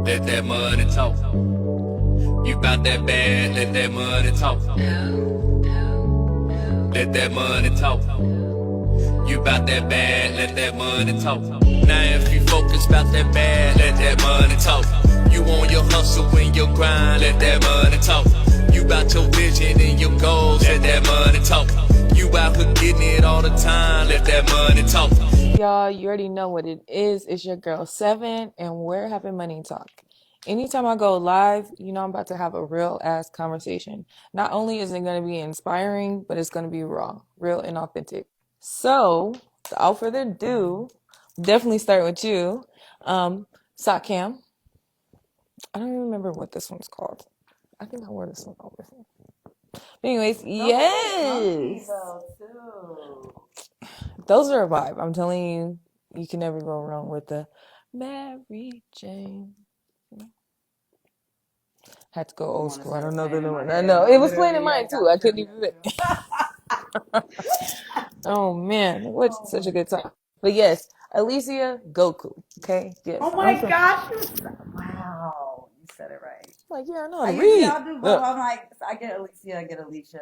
Let that money talk. You bout that bad, let that money talk. Let that money talk. You bout that bad, let that money talk. Now if you focus bout that bad, let that money talk. You on your hustle and your grind, let that money talk. You bout your vision and your goals, let that money talk. You out here getting it all the time, let that money talk. Y'all, you already know what it is. It's your girl Seven, and we're having Money Talk. Anytime I go live, you know I'm about to have a real ass conversation. Not only is it going to be inspiring, but it's going to be raw, real, and authentic. So, without further ado, definitely start with you, Satcam. I don't even remember what this one's called. I think I wore this one over here. Anyways, yes, those are a vibe. I'm telling you, you can never go wrong with the Mary Jane. Had to go old school. I don't know the new one. I know it was playing in mine too. I couldn't even. Oh man, what such a good time. But yes, Alicia Goku. Okay, yes. Oh my gosh! Wow, you said it right. Like, yeah, I know how to read. I'll do both. I'm like, I get Alicia,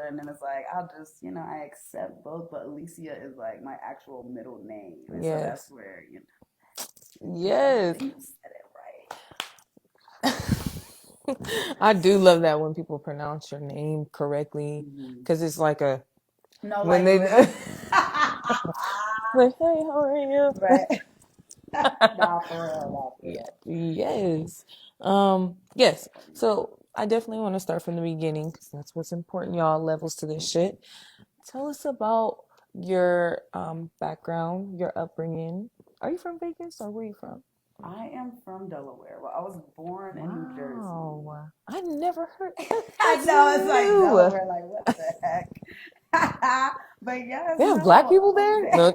and then it's like I'll just, I accept both, but Alicia is like my actual middle name, and so that's where Yes. You said it right. I do love that when people pronounce your name correctly, because it's like a when they like, hey, how are you? Right. Nah, for real. Yeah. Yes. Yes. So I definitely want to start from the beginning because that's what's important, y'all. Levels to this shit. Tell us about your background, your upbringing. Are you from Vegas or where are you from? I am from Delaware. Well, I was born in New Jersey. I never heard. I know, it's like Delaware. Like, what the heck? But yes, they have black people there.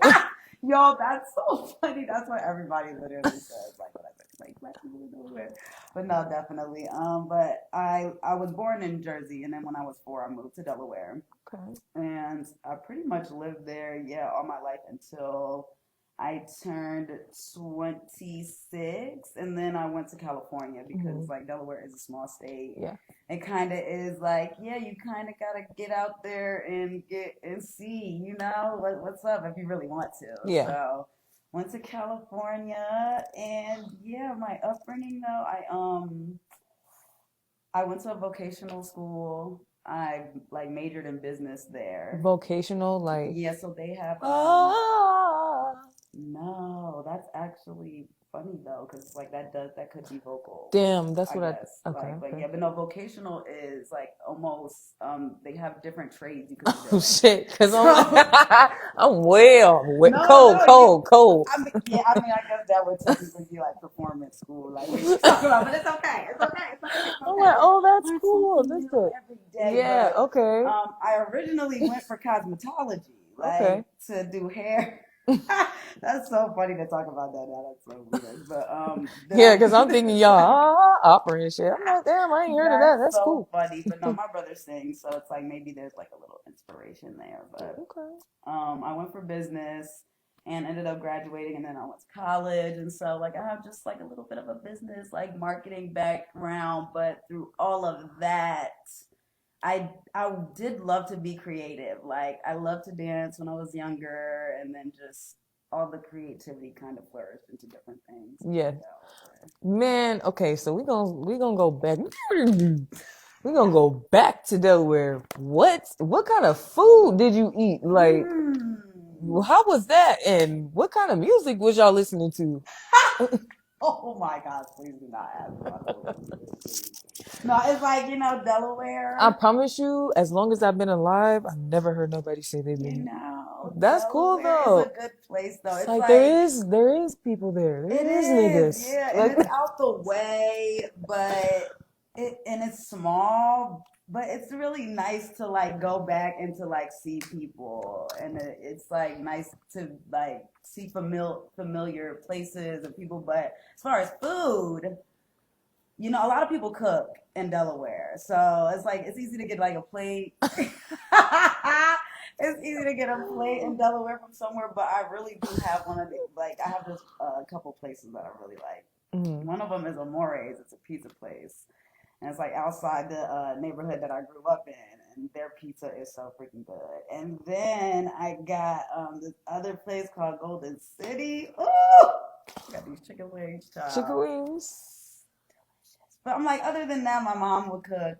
Yo, that's so funny. That's what everybody literally says. Like, what I said, like black people in Delaware. But no, definitely. But I was born in Jersey, and then when I was 4, I moved to Delaware. Okay. And I pretty much lived there, all my life until I turned 26, and then I went to California because like Delaware is a small state. Yeah. It kind of is like, you kind of got to get out there and see, what's up if you really want to. Yeah. So went to California, and my upbringing though, I went to a vocational school. I like majored in business there. Vocational, like so they have. No, that's actually funny though, because like that could be vocal. Damn, that's what guess. I. Okay. But no, vocational is like almost. They have different trades you could be doing. Oh shit, because I'm way off. Cold. I mean, I guess that would technically be like performance school, like what you're talking about. But it's okay. It's okay. I'm like, oh, that's cool. That's good. Every day. Yeah. But, okay. I originally went for cosmetology, like to do hair. That's so funny to talk about that now. That's so weird. But because I'm thinking y'all opera and shit. I'm like, damn, I ain't heard of that. That's so cool. Funny. But no, my brother sings, so it's like maybe there's like a little inspiration there. But I went for business and ended up graduating, and then I went to college, and so like I have just like a little bit of a business like marketing background, but through all of that, I did love to be creative. Like I loved to dance when I was younger, and then just all the creativity kind of flourished into different things. Yeah. Man, okay, so we gonna go back. We're gonna go back to Delaware. What kind of food did you eat? Like how was that? And what kind of music was y'all listening to? Oh my gosh, please do not ask about No, it's like, Delaware. I promise you, as long as I've been alive, I've never heard nobody say they didn't. That's Delaware cool though. It's a good place though. It's like there is people there. There is niggas. Yeah, and it's out the way, but it's small, but it's really nice to like go back and to like see people, and it's like nice to like see familiar places and people. But as far as food, a lot of people cook in Delaware, so it's like it's easy to get like a plate. It's easy to get a plate in Delaware from somewhere, but I really do have one of the I have this a couple places that I really like. One of them is Amore's. It's a pizza place. And it's like outside the neighborhood that I grew up in. And their pizza is so freaking good. And then I got this other place called Golden City. Ooh! Got these chicken wings, child. Chicken wings. But I'm like, other than that, my mom would cook,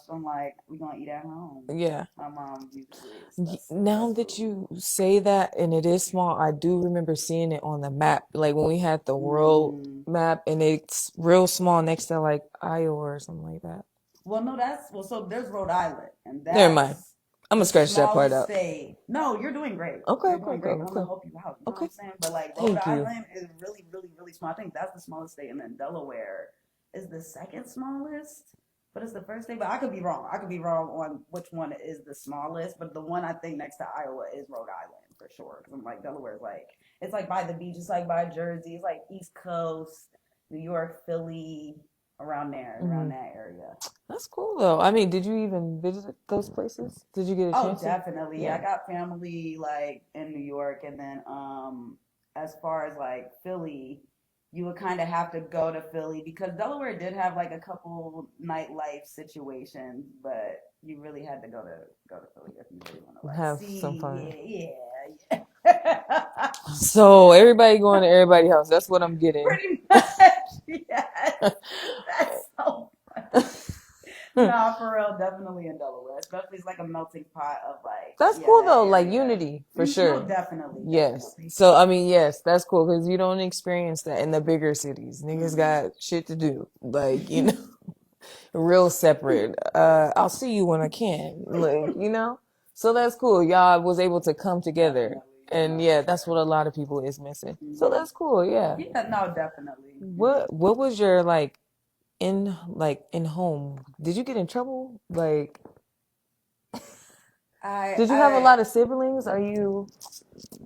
So I'm like, we're gonna eat at home. Yeah. My mom usually Now that you say that, and it is small, I do remember seeing it on the map. Like when we had the world map, and it's real small next to like Iowa or something like that. Well, no, so there's Rhode Island, and that's never mind. I'm gonna scratch that part smallest out. state. No, you're doing great. Okay, You're doing great. I'm okay. gonna help you out. You know what I'm saying? But like Rhode Island is really, really, really small. I think that's the smallest state, and then Delaware is the second smallest, but it's the first state. But I could be wrong. I could be wrong on which one is the smallest. But the one I think next to Iowa is Rhode Island for sure. Because I'm like Delaware's like it's like by the beach. It's like by Jersey. It's like East Coast, New York, Philly. Around there, around that area. That's cool though. I mean, did you even visit those places? Did you get a chance? Oh, definitely. Yeah. I got family like in New York, and then as far as like Philly, you would kind of have to go to Philly because Delaware did have like a couple nightlife situations, but you really had to go to Philly if you really want to like have see some fun. Yeah. So everybody going to everybody's house. That's what I'm getting. Pretty much, yes. That's so funny. Nah, for real, definitely in Delaware. Especially it's like a melting pot of like. That's cool though, like unity for sure. No, definitely. Yes. Definitely. So I mean, yes, that's cool because you don't experience that in the bigger cities. Niggas got shit to do, like real separate. I'll see you when I can, like So that's cool. Y'all was able to come together, and yeah, that's what a lot of people is missing. So that's cool. Yeah. Yeah. No, definitely. What was your like in home? Did you get in trouble? Like, did you have a lot of siblings? I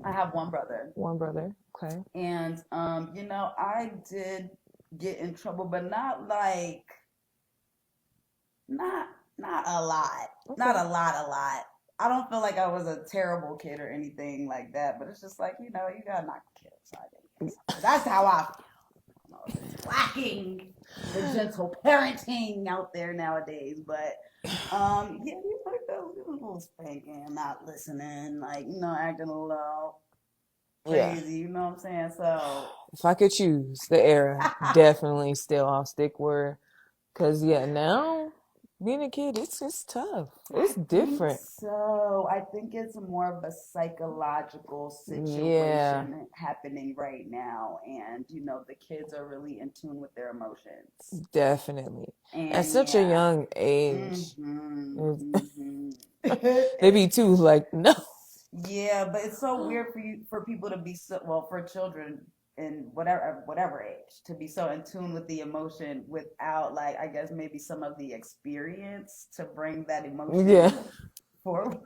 have one brother. One brother. Okay. And I did get in trouble, but not like not a lot. Okay. Not a lot. I don't feel like I was a terrible kid or anything like that, but it's just like, you gotta knock the kid upside. That's how I feel. It's lacking the gentle parenting out there nowadays, but yeah, you like those little spanking, not listening, like, acting a little crazy, you know what I'm saying? So if I could choose the era, definitely still I'll stick where, cause now being a kid, it's tough. It's different. So I think it's more of a psychological situation happening right now, and the kids are really in tune with their emotions. Definitely, at such a young age, they be too like no. Yeah, but it's so weird for people to be for children in whatever age to be so in tune with the emotion without like I guess maybe some of the experience to bring that emotion forward.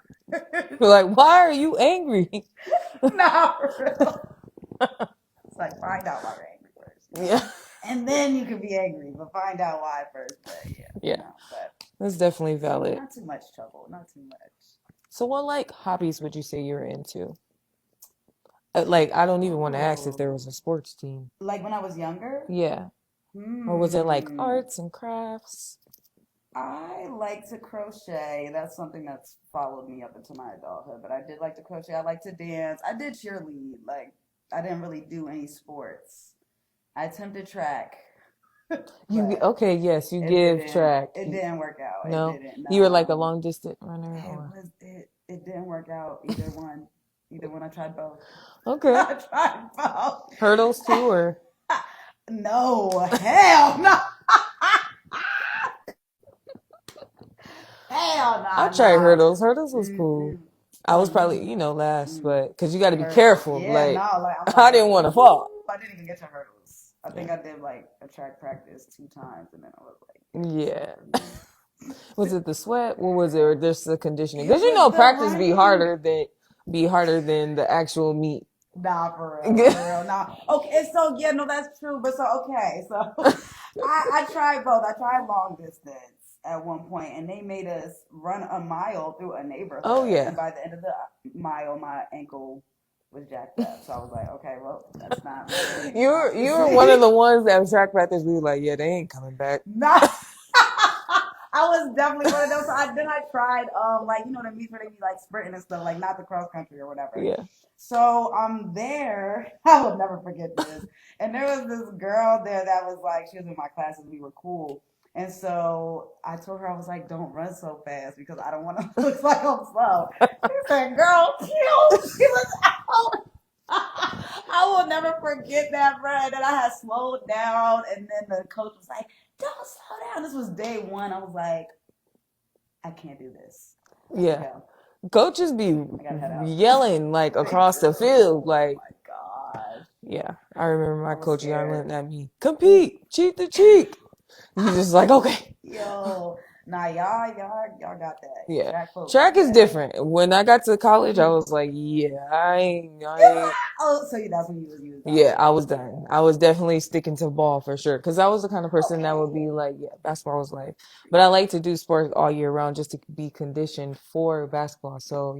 Like, why are you angry? Nah, for real. It's like find out why you're angry first. Yeah. And then you can be angry, but find out why first. But yeah. But that's definitely valid. Not too much trouble. Not too much. So what like hobbies would you say you're into? Like, I don't even want to ask if there was a sports team. Like when I was younger? Yeah. Or was it like arts and crafts? I like to crochet. That's something that's followed me up into my adulthood. But I did like to crochet. I like to dance. I did cheerlead. Like, I didn't really do any sports. I attempted track. You give track. It didn't work out. No, it didn't, no. You were like a long distance runner. It didn't work out. Either one. I tried both. Okay. I tried both. Hurdles too, or no? Hell no. Hell no. I tried hurdles. Hurdles was cool. I was probably last, but because you got to be careful. I didn't want to fall. I didn't even get to hurdles. I think I did like a track practice 2 times, and then I was like, yeah. Was it the sweat, or was it or just the conditioning? Because practice be harder than the actual meet. Nah, for real. Nah. Okay, so that's true. But so I tried both. I tried long distance at one point, and they made us run a mile through a neighborhood. Oh yeah. And by the end of the mile, my ankle was jacked up. So I was like, okay, well, that's not my You were one of the ones that was track practice. We were like, yeah, they ain't coming back. Nah. I was definitely one of those. So I tried like the meets where they be like sprinting and stuff, like not the cross country or whatever. Yeah. So I'm there. I will never forget this. And there was this girl there that was like, she was in my class and we were cool. And so I told her, I was like, don't run so fast because I don't want to look like I'm slow. She said, girl, chill. She was out. I will never forget that, bro. And then I had slowed down, and then the coach was like, don't slow down. This was day one. I was like, I can't do this. Yeah. Coaches be yelling like across the field. Like, oh my gosh. Yeah. I remember my coach yelling at me, compete, cheat the cheek. He's just like, okay. Yo, nah, y'all got that. Yeah. Track is different. When I got to college, I was like, yeah, I ain't. Oh, so that's when you was Yeah, I was done. I was definitely sticking to ball for sure. Cause I was the kind of person that would be like, yeah, basketball was life. But I like to do sports all year round just to be conditioned for basketball. So,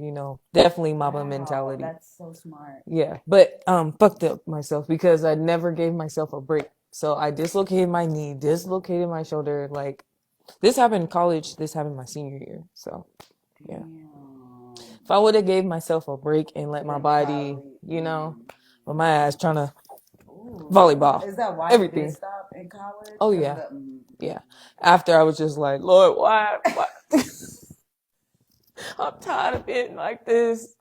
definitely Mamba mentality. That's so smart. Yeah. But fucked up myself because I never gave myself a break. So I dislocated my knee, dislocated my shoulder. Like, this happened in college. This happened my senior year. So, yeah. Damn. If I would have gave myself a break and let my body, but my ass trying to volleyball. Is that why everything. You did stop in college? Oh, yeah. Yeah. After I was just like, Lord, why? I'm tired of being like this.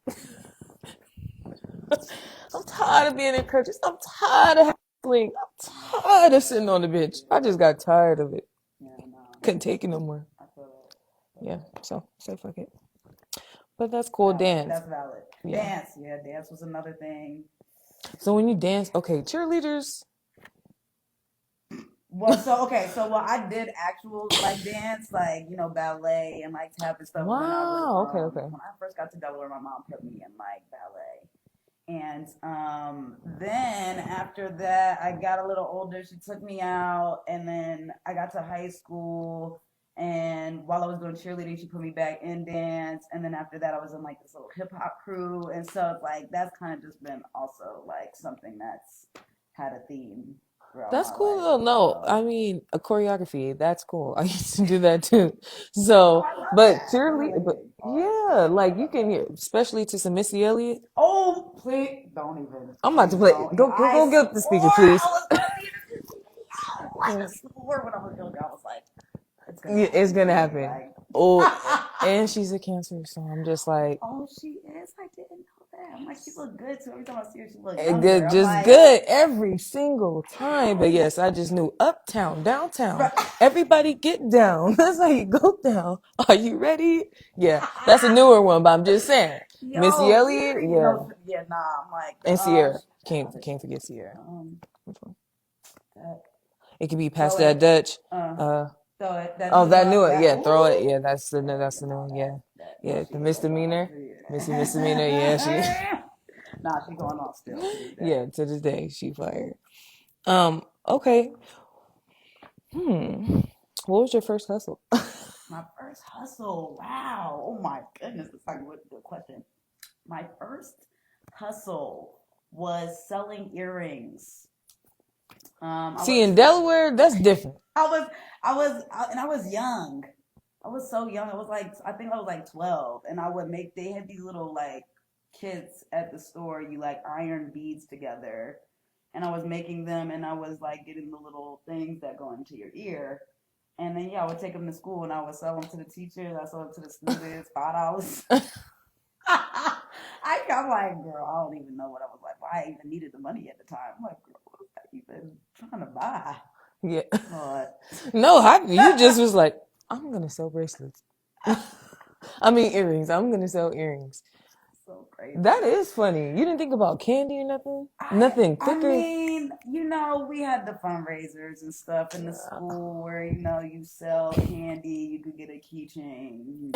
I'm tired of being in churches. I'm tired of hustling. I'm tired of sitting on the bench. I just got tired of it. Yeah, no. Couldn't take it no more. I feel it. Yeah, so fuck it. But that's cool. Dance. That's valid. Yeah. Dance was another thing. So when you dance, okay, cheerleaders. Well, I did actual dance, ballet and tap and stuff. Wow. Okay. When I first got to Delaware, my mom put me in ballet. And then after that, I got a little older. She took me out, and then I got to high school. And while I was doing cheerleading, she put me back in dance. And then after that, I was in this little hip hop crew. And so it's that's kind of just been also something that's had a theme. That's cool though. No, I mean a choreography. That's cool. I used to do that too. So, but cheerleading, but yeah, you can hear, especially to some Missy Elliott. Oh, please don't even. I'm about to play. Go get the speaker, please. I swore when I was younger, I was like, it's gonna happen. And she's a Cancer, so I'm just like, oh, she is. I didn't know that. I'm like, she looked good too. Every time I see her, she looks good. Just good every single time. But yes, I just knew uptown, downtown. Everybody get down. That's how you go down. Are you ready? Yeah, that's a newer one, but I'm just saying. Missy Elliott, yeah, nah. I'm like, and Sierra. Can't forget Sierra. Which one? It could be Past That Dutch. That new one. Yeah, Throw It. Yeah, that's the new one. Yeah, the misdemeanor. Misdemeanor. Yeah, she. Nah, she going on still. Yeah, to this day she fired. Okay. What was your first hustle? My first hustle. Wow. Oh my goodness, that's a good question. My first hustle was selling earrings. In Delaware, that's different. I was young. I was so young. I think I was 12, and they had these little kits at the store. You iron beads together, and I was making them, and I was getting the little things that go into your ear, and then I would take them to school, and I would sell them to the teachers. I sold them to the students, $5. I'm like, girl, I don't even know what I was like. Why I even needed the money at the time. I'm like, girl, what was I even trying to buy? Yeah. But no, you just was like, I'm gonna sell bracelets. I mean earrings. I'm gonna sell earrings. So crazy. That is funny. You didn't think about candy or nothing? Nothing quicker? I mean, we had the fundraisers and stuff in the school where, you sell candy, you could get a keychain,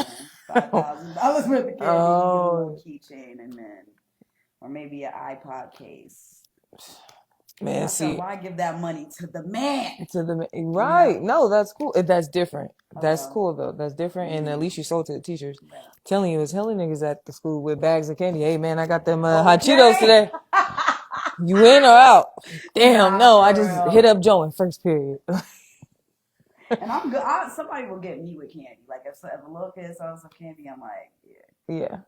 $5,000 worth of candy, you get a little keychain, and then, or maybe an iPod case. Man, see, why give that money to the man? right? No, that's cool. That's different. That's Okay. cool though. That's different. And at least you sold to the teachers. Telling you, it's hella niggas at the school with bags of candy. Hey man, I got them hot Cheetos today. You in or out? Damn, no, I just hit up Joe in first period. And I'm good. Somebody will get me with candy. Like if a little kid sells some candy, I'm like, Yeah.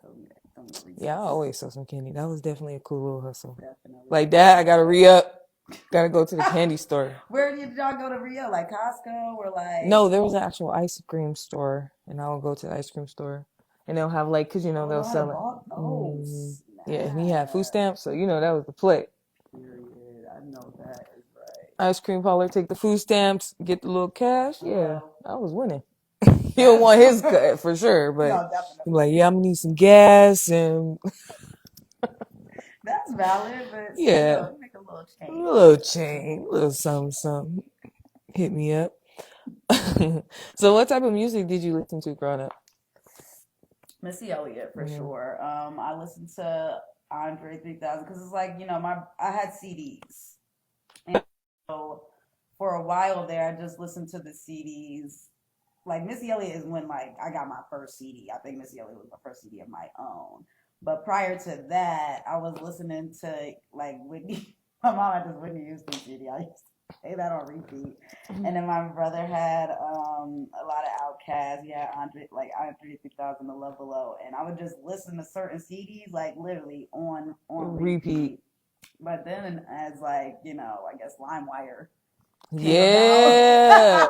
Yeah, I always sell some candy. That was definitely a cool little hustle. Definitely. Like, Dad, I gotta re-up. Gotta go to the candy store. Where did y'all go to Rio? Like Costco or like? No, there was an actual ice cream store, and I would go to the ice cream store, and they'll have like, cause they'll sell it. Yeah, and he had food stamps, so that was the play. Period. I know that is right. Ice cream parlor, take the food stamps, get the little cash. Yeah, I was winning. He don't want his cut for sure, but I'm like, yeah, I'm gonna need some gas and. That's valid, but yeah, make a little change, a little something. Hit me up. So, what type of music did you listen to growing up? Missy Elliott for sure. I listened to Andre 3000 because it's like I had CDs, and so for a while there, I just listened to the CDs. Like Missy Elliott is when like I got my first CD. I think Missy Elliott was my first CD of my own. But prior to that, I was listening to like Whitney. My mom had this Whitney Houston CD. I used to play that on repeat. And then my brother had a lot of Outkast. He had Andre 3000, The Love Below, and I would just listen to certain CDs like literally on repeat. But then as like I guess LimeWire. Yeah.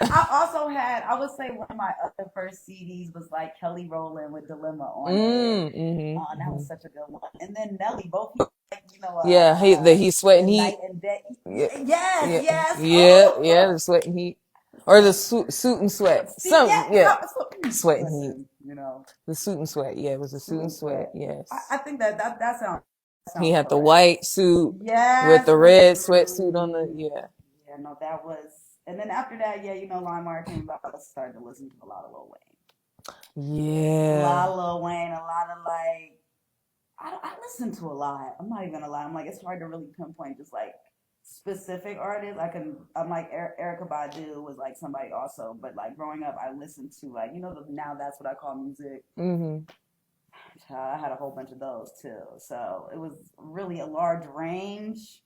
I would say one of my other first CDs was like Kelly Rowland with Dilemma on it. Oh, that was such a good one. And then Nelly, both he's sweating heat. Night and day. Yes. Yeah, the sweat and heat. Or the suit and sweat. Sweat and heat. The suit and sweat. Yeah, it was a suit and sweat. Yes. I think that sounds he had the white suit with the red sweatsuit on the Yeah, no, that was. And then after that, LimeWire came about. I started to listen to a lot of Lil Wayne. Yeah. A lot of Lil Wayne, a lot of like. I listen to a lot. I'm not even gonna lie. I'm like, it's hard to really pinpoint just like specific artists. I'm like Erykah Badu was like somebody also, but like growing up, I listened to like now that's what I call music. I had a whole bunch of those too, so it was really a large range.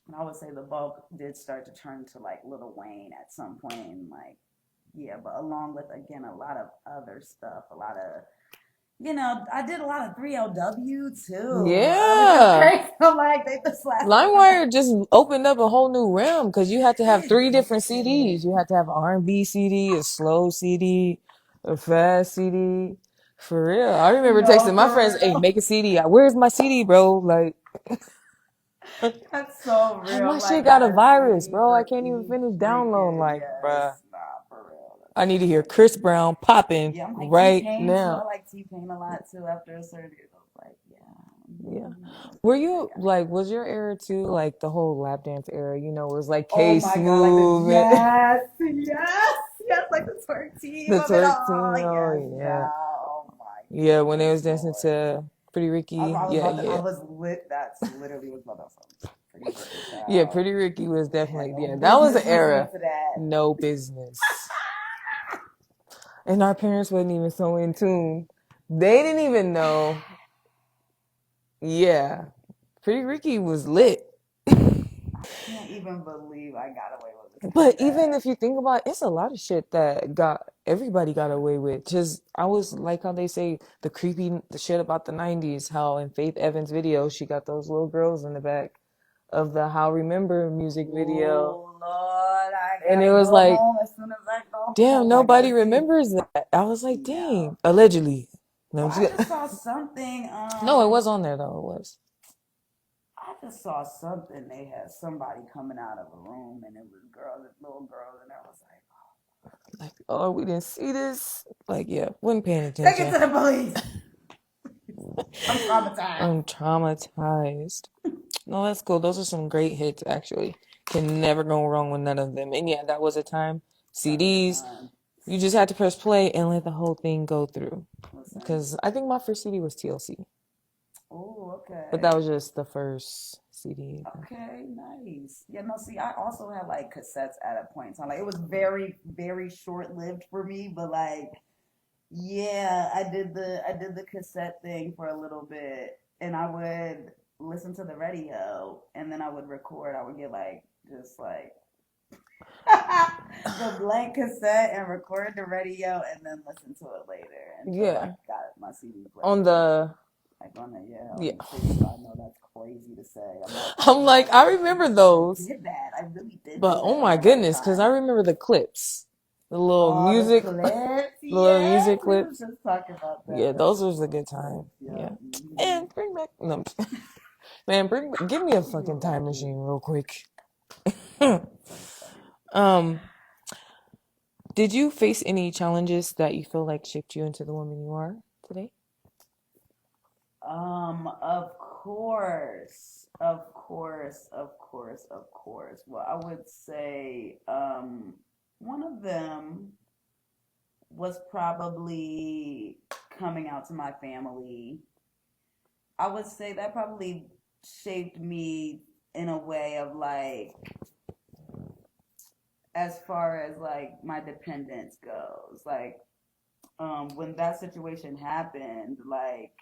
And I would say the bulk did start to turn to like Lil Wayne at some point, and like but along with again a lot of other stuff, a lot of. I did a lot of 3LW too. Yeah. I'm like, they just LimeWire just opened up a whole new realm because you had to have 3 different CDs. You had to have an R&B CD, a slow CD, a fast CD. For real. I remember texting my friends, hey, make a CD. Where's my CD, bro? Like, that's so real. My shit got a virus, bro. I can't even finish downloading. Like, bruh. I need to hear Chris Brown popping right now. I like T-Pain a lot too after a certain age. I was like, yeah. Were you like, was your era too like the whole lap dance era? It was like K-Smooth. Yes, like the twerk team. The twerk team, yeah. Oh my. Yeah, when they was dancing to Pretty Ricky. I was lit. That's literally was my best song. Yeah, Pretty Ricky was definitely that was the era. No business. And our parents wasn't even so in tune. They didn't even know. Yeah. Pretty Ricky was lit. I can't even believe I got away with it. But even if you think about it, it's a lot of shit that everybody got away with. Just, I was like how they say the shit about the 90s, how in Faith Evans' video, she got those little girls in the back of the How Remember music video. Oh, Lord, and it was like, damn, nobody remembers that. I was like, dang, allegedly. No, I just saw something. No, it was on there though. It was. I just saw something. They had somebody coming out of a room, and it was little girls, and I was like, oh, we didn't see this. Like, yeah, wasn't paying attention. Take it to the police. I'm traumatized. No, that's cool. Those are some great hits, actually. Can never go wrong with none of them. And yeah, that was a time. CDs, you just had to press play and let the whole thing go through. Because I think my first CD was TLC. Oh, okay. But that was just the first CD. Okay, nice. Yeah, no, see, I also had like cassettes at a point in time. Like it was very, very short lived for me, but like, yeah, I did the cassette thing for a little bit, and I would listen to the radio, and then I would record. I would get like just like the blank cassette and record the radio, and then listen to it later until I got my CD player. On the on the tape. I know that's crazy to say. I'm like, I remember those. I did that. I really did. But oh my goodness, because I remember the clips, the little music, the clips. the little music clips. Just talking about that. Yeah, those was a good time. Yeah. And bring back man, give me a fucking time machine real quick. Did you face any challenges that you feel like shaped you into the woman you are today? Of course. Well, I would say, one of them was probably coming out to my family. I would say that probably shaped me in a way of like, as far as like my dependence goes, like, when that situation happened, like,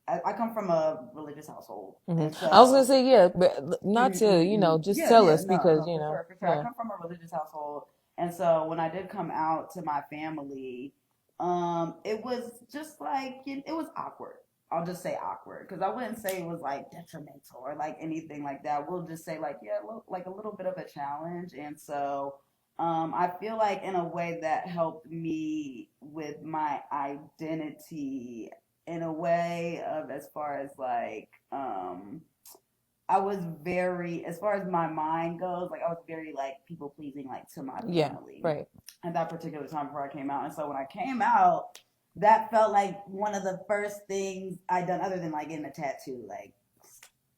I come from a religious household. And so, I was gonna say, yeah, but not to, just tell us because, for sure. I come from a religious household. And so when I did come out to my family, it was just like, it was awkward. I'll just say awkward, because I wouldn't say it was like detrimental or like anything like that. We'll just say like, yeah, like a little bit of a challenge. And so, I feel like in a way that helped me with my identity in a way of, as far as like, I was very, as far as my mind goes, like I was very like people pleasing, like to my family. Right. At that particular time before I came out. And so when I came out, that felt like one of the first things I done, other than like getting a tattoo. Like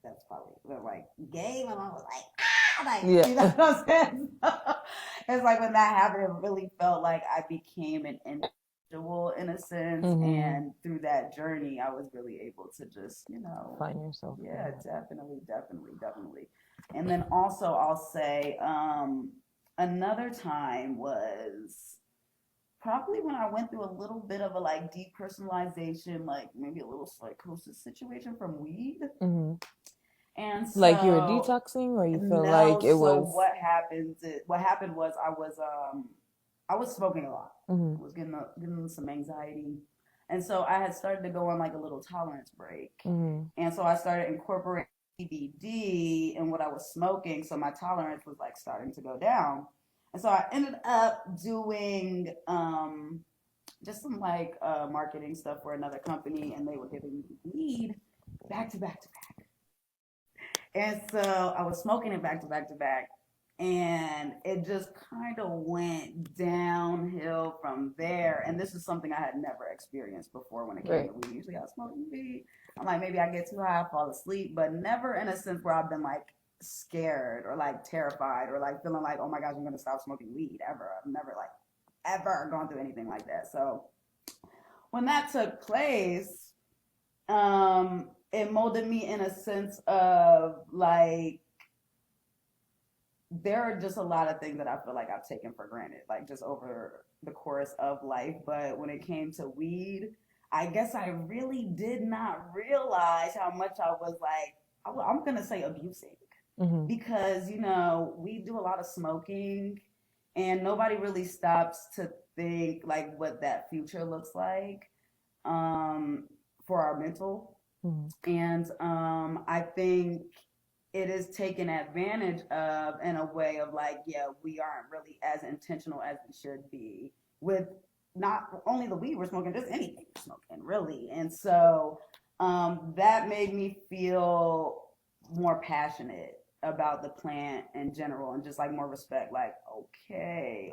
that's probably like gay. My mom was like, you know what I'm saying? It's like when that happened, it really felt like I became an individual in a sense, and through that journey, I was really able to just, find yourself. Yeah, definitely. And then also, I'll say, another time was probably when I went through a little bit of a like depersonalization, like maybe a little psychosis situation from weed. And so, like you were detoxing, or you feel like it was. What happened was I was smoking a lot. I was getting some anxiety, and so I had started to go on like a little tolerance break. And so I started incorporating CBD in what I was smoking, so my tolerance was like starting to go down. And so I ended up doing just some like marketing stuff for another company, and they were giving me weed back to back to back. And so I was smoking it back to back to back, and it just kind of went downhill from there. And this is something I had never experienced before when it came to weed. Usually I was smoking weed, I'm like, maybe I get too high, I fall asleep, but never in a sense where I've been like scared or like terrified or like feeling like, oh my gosh, I'm gonna stop smoking weed ever. I've never like ever gone through anything like that. So when that took place, it molded me in a sense of like, there are just a lot of things that I feel like I've taken for granted, like just over the course of life. But when it came to weed, I guess I really did not realize how much I was like, I'm going to say abusing. Because, we do a lot of smoking and nobody really stops to think like what that future looks like for our mental. And I think it is taken advantage of in a way of like, yeah, we aren't really as intentional as we should be with not only the weed we're smoking, just anything we're smoking, really. And so that made me feel more passionate about the plant in general and just like more respect, like, okay.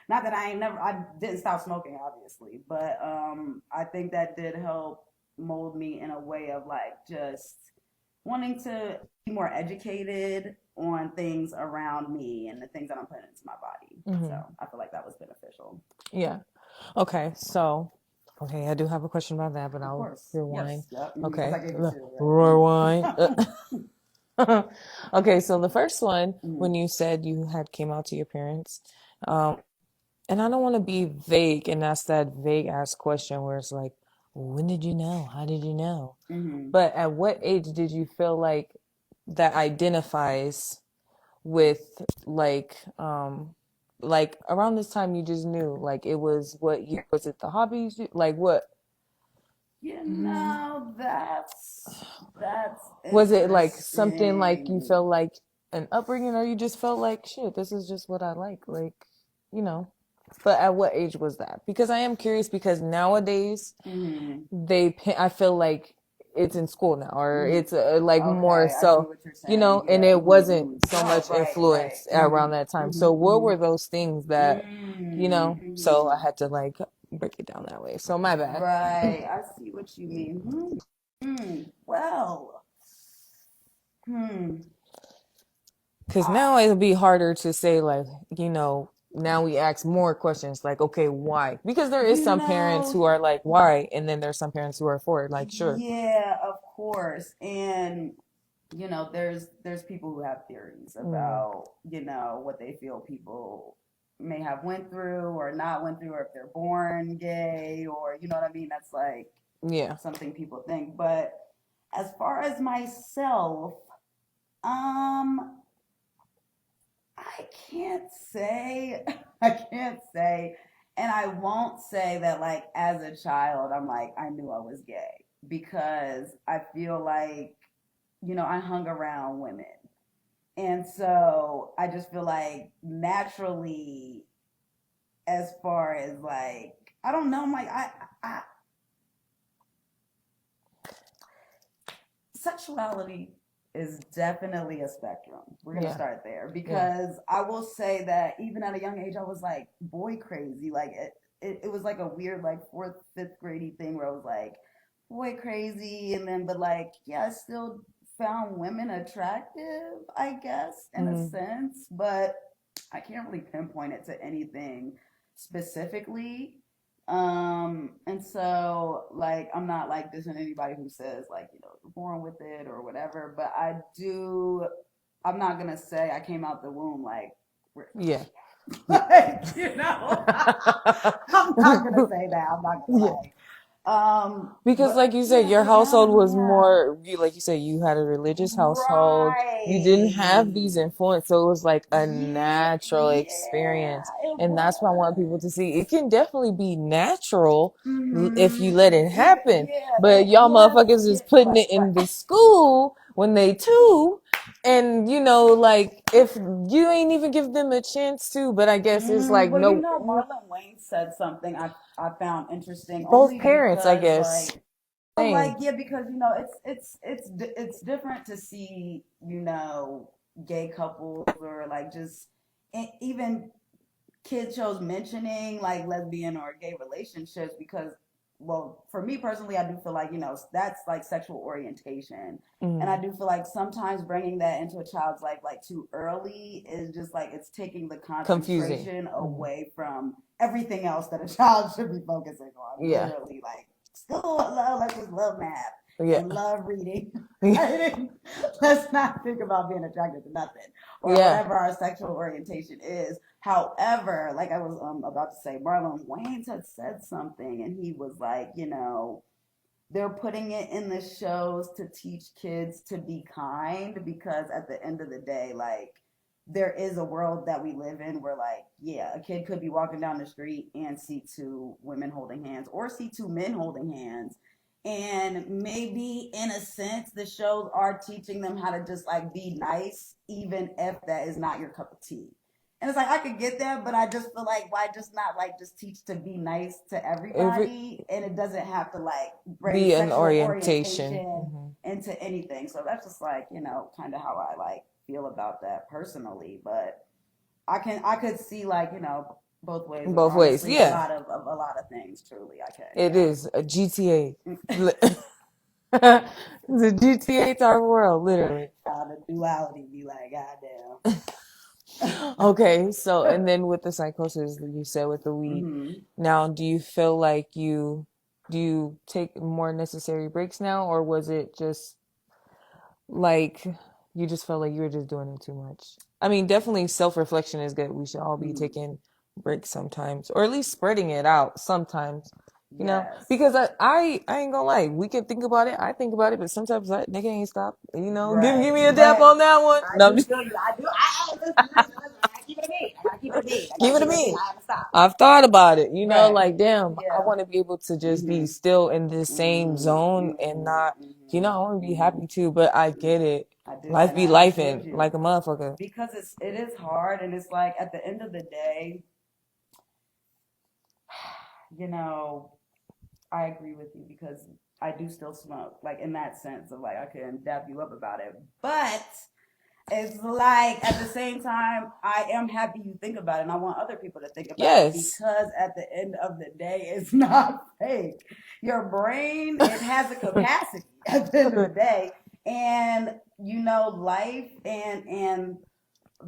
Not that I didn't stop smoking, obviously, but I think that did help mold me in a way of like just wanting to be more educated on things around me and the things that I'm putting into my body. So I feel like that was beneficial. Yeah. Okay. So Okay, I do have a question about that, but Of I'll course. rewind. Yes. Yep. Okay. Because I gave it to you. Rewind. Okay, so the first one, Mhm. when you said you had came out to your parents, um, and I don't want to be vague and ask that vague ass question where it's like, when did you know? How did you know? Mhm. But at what age did you feel like that identifies with like around this time you just knew like it was what you was it the hobbies like what That's was it like something like you interesting. felt like an upbringing or you just felt like shit this is just what I like you know but at what age was that because I am curious because nowadays Mhm. I feel like it's in school now or Mhm. it's like more Okay, I see so what you're you saying. know and Yeah. it wasn't Mhm. so No, much right, right. influence around Mhm. that time so Mhm. what were Mhm. those things that you know so I Mhm. had to like break it down that way so my bad Right. I see what you mean. Well. Hmm. because I, now it'll be harder to say like you know now we ask more questions like okay why because there is you some parents know, who are like why and then there's some parents who are for it like sure yeah, of course. And there's people who have theories mm, about, what they feel people may have went through or not went through, or if they're born gay, or you know what I mean? That's like yeah something people think. But as far as myself, um, I can't say, I can't say, and I won't say that like as a child, I'm like, I knew I was gay because I feel like, I hung around women. And so I just feel like naturally, as far as like, I don't know, I'm like, I sexuality is definitely a spectrum. We're gonna yeah start there yeah because I will say that even at a young age, I was like boy crazy. Like it was like a weird like fourth, fifth grade thing where I was like boy crazy, and then but like yeah, I still found women attractive, I guess, in a mm, sense, but I can't really pinpoint it to anything specifically. And so like I'm not like dissing anybody who says like, you're born with it or whatever, but I'm not gonna say I came out the womb like yeah like, I'm not gonna say that. I'm not gonna yeah lie. because like But you said yeah, your household was yeah. more you like you said you had a religious household you didn't have Right. these influences so it was like a Yeah, natural yeah, experience it and that's what I want people was. to see it can definitely be natural if you Mm-hmm. let it Even happen yeah, but it y'all was motherfuckers yeah, is putting right, it right. in the school when they two and you know like if you ain't even give them a chance to but I guess it's like Well, no Marlon Wayne said something I found interesting both only parents I because guess like same yeah, because it's different to see gay couples or like just even kid shows mentioning like lesbian or gay relationships because well for me personally I do feel like that's like sexual orientation and I mm, do feel like sometimes bringing that into a child's life like too early is just like it's taking the confusing concentration mm, away from everything else that a child should be focusing on yeah literally like school love let's just love math yeah and love reading yeah let's not think about being attracted to nothing or yeah whatever our sexual orientation is. However, like I was about to say, Marlon Wayans had said something, and he was like, they're putting it in the shows to teach kids to be kind because at the end of the day, like there is a world that we live in where like yeah a kid could be walking down the street and see two women holding hands or see two men holding hands and maybe in a sense the shows are teaching them how to just like be nice even if that is not your cup of tea and it's like I could get that, but I just feel like why just not like just teach to be nice to every everybody, and it doesn't have to like bring be an sexual orientation orientation hmm into anything. So that's just like kind of how I like feel about that personally. But I could see like both ways of both ways honestly a yeah lot of a lot of things. Truly, I can. it is a GTA Yeah. it's a GTA type world literally The duality be like, goddamn. okay so and then with the psychosis that you said with the weed hmm now do you feel like you Do you take more necessary breaks now, or was it just like you just felt like you were just doing it too much? I mean, definitely self-reflection is good. We should all be taking breaks sometimes, or at least spreading it out sometimes. You know, Yes. because I ain't gonna lie, we can think about it. I think about it, but sometimes that nigga ain't stop. You know, Right. give me a dap on that one. No, I'm just I do. I keep it a beat. I gotta keep it a beat. give it to me. I haven't stopped. I've thought about it, you know, Right. like damn, I Yeah. want to be able to just be still in this same zone and not, you know, I want to be happy too, but I get it. I do. Life And be I lifing understand you. like a motherfucker. Because it is hard, and it's like at the end of the day, you know, I agree with you because I do still smoke, like in that sense of like I can dap you up about it. But it's like at the same time, I am happy you think about it, and I want other people to think about it Yes. because at the end of the day, it's not fake. Your brain, it has a capacity at the end of the day, and you know, life and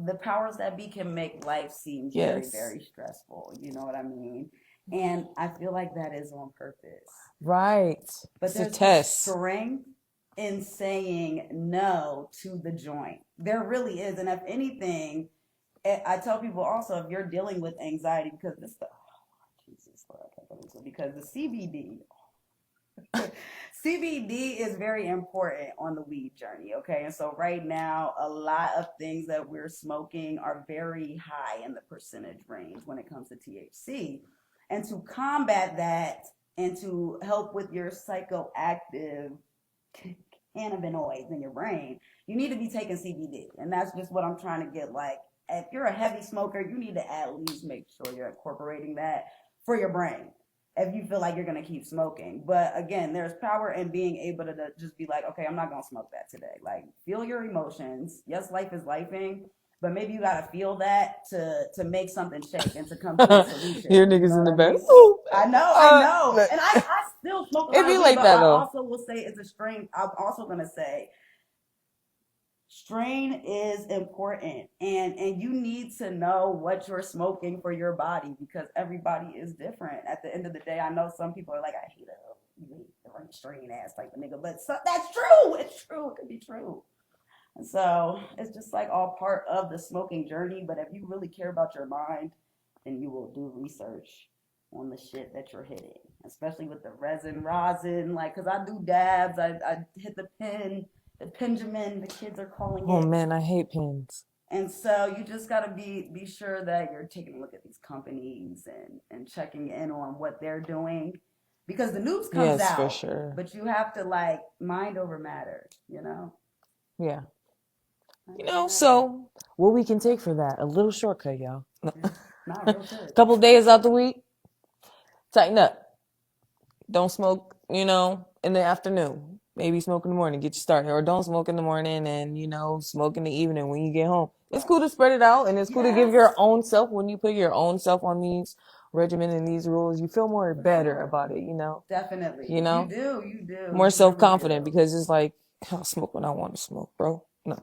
the powers that be can make life seem very, Yes. very stressful. You know what I mean? And I feel like that is on purpose. Right. But It's a there's test. strength in saying no to the joint. There really is. And if anything, I tell people also if you're dealing with anxiety, because this stuff, Jesus, because the CBD is very important on the weed journey, okay? And so right now, a lot of things that we're smoking are very high in the percentage range when it comes to THC. And to combat that and to help with your psychoactive cannabinoids in your brain, you need to be taking CBD. And that's just what I'm trying to get. Like, if you're a heavy smoker, you need to at least make sure you're incorporating that for your brain if you feel like you're going to keep smoking. But again, there's power in being able to just be like, okay, I'm not going to smoke that today. Like, feel your emotions. Yes, life is lifing, but maybe you got to feel that to make something shake and to come to a solution. Your niggas in the back. I know. And I still smoke a lot It be of weed, like but that, I though. also will say it's a strain. I'm also going to say strain is important, and you need to know what you're smoking for your body because everybody is different. At the end of the day, I know some people are like, I hate a strain ass type of nigga, but that's true. It's true. It could be true. And so it's just like all part of the smoking journey. But if you really care about your mind, then you will do research on the shit that you're hitting, especially with the rosin, like, cause I do dabs, I hit the pen, the Benjamin, the kids are calling it. Oh man, I hate pins. And so you just gotta be sure that you're taking a look at these companies and checking in on what they're doing. Because the news comes out, for sure. But you have to like mind over matter, you know? Yeah. You know, so what we can take for that, a little shortcut, y'all. Not real good. Couple days out the week, tighten up. Don't smoke, you know, in the afternoon. Maybe smoke in the morning, get you started. Or don't smoke in the morning and, you know, smoke in the evening when you get home. It's cool to spread it out and it's cool to give your own self, when you put your own self on these regimen and these rules, you feel more better about it, you know? Definitely. You know? You do. More self-confident because it's like, I'll smoke when I want to smoke, bro. No.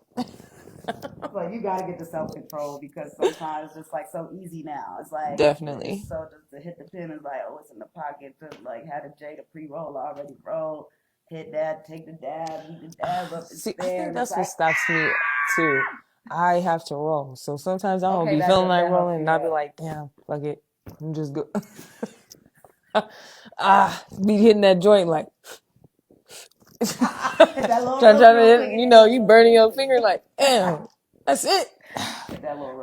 But you got to get the self-control because sometimes it's just like so easy now. It's like definitely. So just to hit the pin is like, oh, it's in the pocket. To like had a J to pre-roll already roll, hit that, take the dab, eat the dab up. See, I think that's what stops me too. I have to roll, so sometimes I don't be feeling like rolling, and I'll be like, damn, fuck it, I'm just good. Be hitting that joint like. Trying to hit, you know, you burning your finger like, damn, that's it.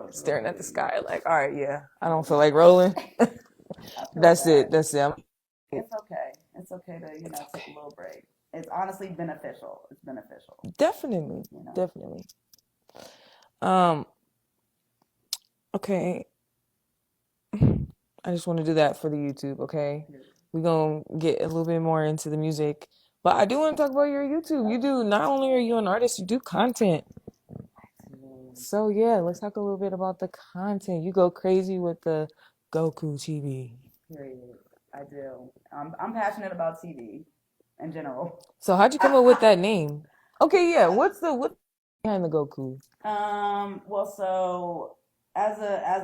Staring at the sky like, all right, yeah, I don't feel like rolling. That's it. It's okay. It's okay to, you know, take a little break. It's honestly beneficial. It's beneficial. Definitely. You know? Definitely. Okay. I just want to do that for the YouTube, okay? We're going to get a little bit more into the music. But I do want to talk about your YouTube. You do, not only are you an artist, you do content. So yeah, let's talk a little bit about the content. You go crazy with the Goku TV. Period. I do. I'm passionate about TV in general. So how'd you come up with that name? Okay, yeah. What's behind the Goku? Well, so as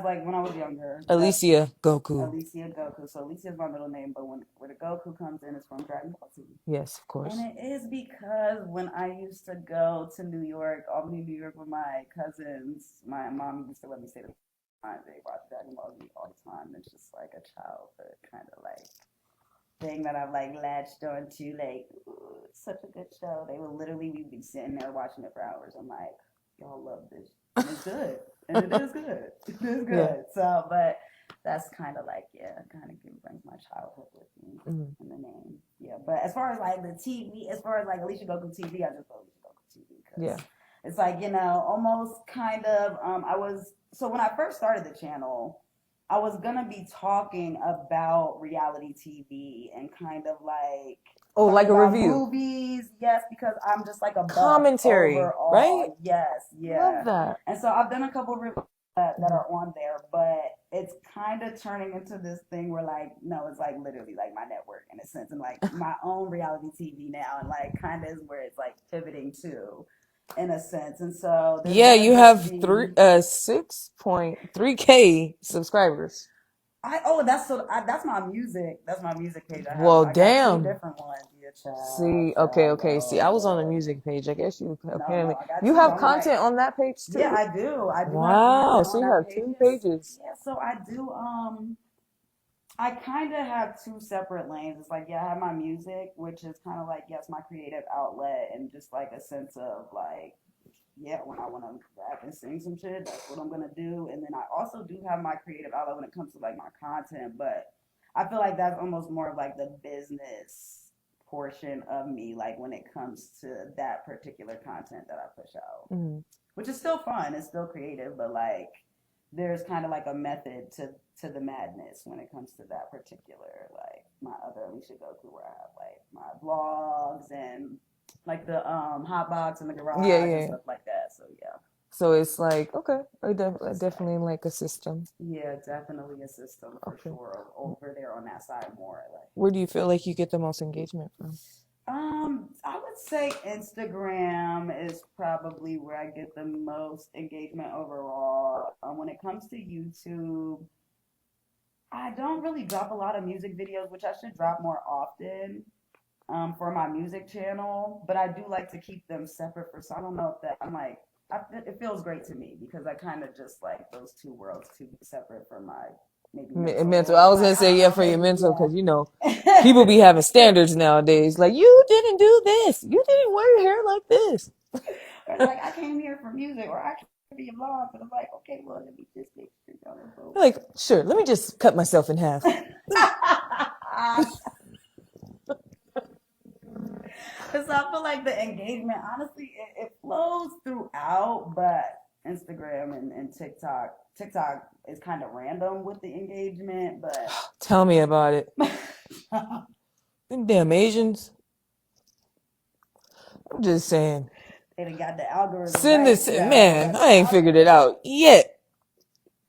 like when I was younger. Alicia Goku. Alicia Goku. So Alicia is my middle name, but where the Goku comes in is from Dragon Ball Z. Yes, of course. And it is because when I used to go to New York, Albany, New York, with my cousins, my mom used to let me stay the time. They watch Dragon Ball Z all the time. It's just like a childhood kind of like thing that I've like latched onto. Like, ooh, it's such a good show. They would literally we'd be sitting there watching it for hours. I'm like, y'all love this. And it's good. And it is good. It is good. Yeah. So, but that's kind of like, kind of brings my childhood with me in the name. Yeah, but as far as like the TV, as far as like Alicia Goku TV, I just go Alicia Goku TV because it's like, almost kind of, so when I first started the channel, I was going to be talking about reality TV and kind of like, like a review. Movies, yes, because I'm just like a commentary, overall, right? Yes, yeah. Love that. And so I've done a couple of reviews that are on there, but it's kind of turning into this thing where like, no, it's like literally like my network in a sense, and like my own reality TV now, and like kind of is where it's like pivoting to, in a sense. And so you have 6.3K subscribers. That's my music. That's my music page. I got damn. 2 different ones. Yeah, child. See, okay. See, I was on the music page. I guess you apparently you have content on that page too. Yeah, I do. Wow, so you have 2 pages. Yeah, so I do. I kind of have 2 separate lanes. It's like, I have my music, which is kind of like, yes, my creative outlet, and just like a sense of like, when I want to rap and sing some shit, that's what I'm going to do. And then I also do have my creative outlet when it comes to like my content, but I feel like that's almost more of like the business portion of me, like when it comes to that particular content that I push out, which is still fun. It's still creative, but like there's kind of like a method to the madness when it comes to that particular, like my other Alicia Goku, where I have like my vlogs and like the hot box in the garage and stuff like that. So so it's like definitely like a system. Yeah, definitely a system for sure. Over there on that side more. Like, where do you feel like you get the most engagement from? I would say Instagram is probably where I get the most engagement overall. When it comes to YouTube, I don't really drop a lot of music videos, which I should drop more often. For my music channel, but I do like to keep them separate so I don't know if that, I'm like, it feels great to me because I kind of just like those 2 worlds to be separate from my maybe mental. I was going to say, for your mental, because people be having standards nowadays. Like, you didn't do this. You didn't wear your hair like this. Or it's like, I came here for music, or I came to be a vlog, but I'm like, okay, well, let me just make sure y'all are both. Like, sure, let me just cut myself in half. Because I feel like the engagement, honestly, it flows throughout, but Instagram and TikTok is kind of random with the engagement, but... Tell me about it. Them damn Asians. I'm just saying. They done got the algorithm. Send this, man, I ain't figured it out yet.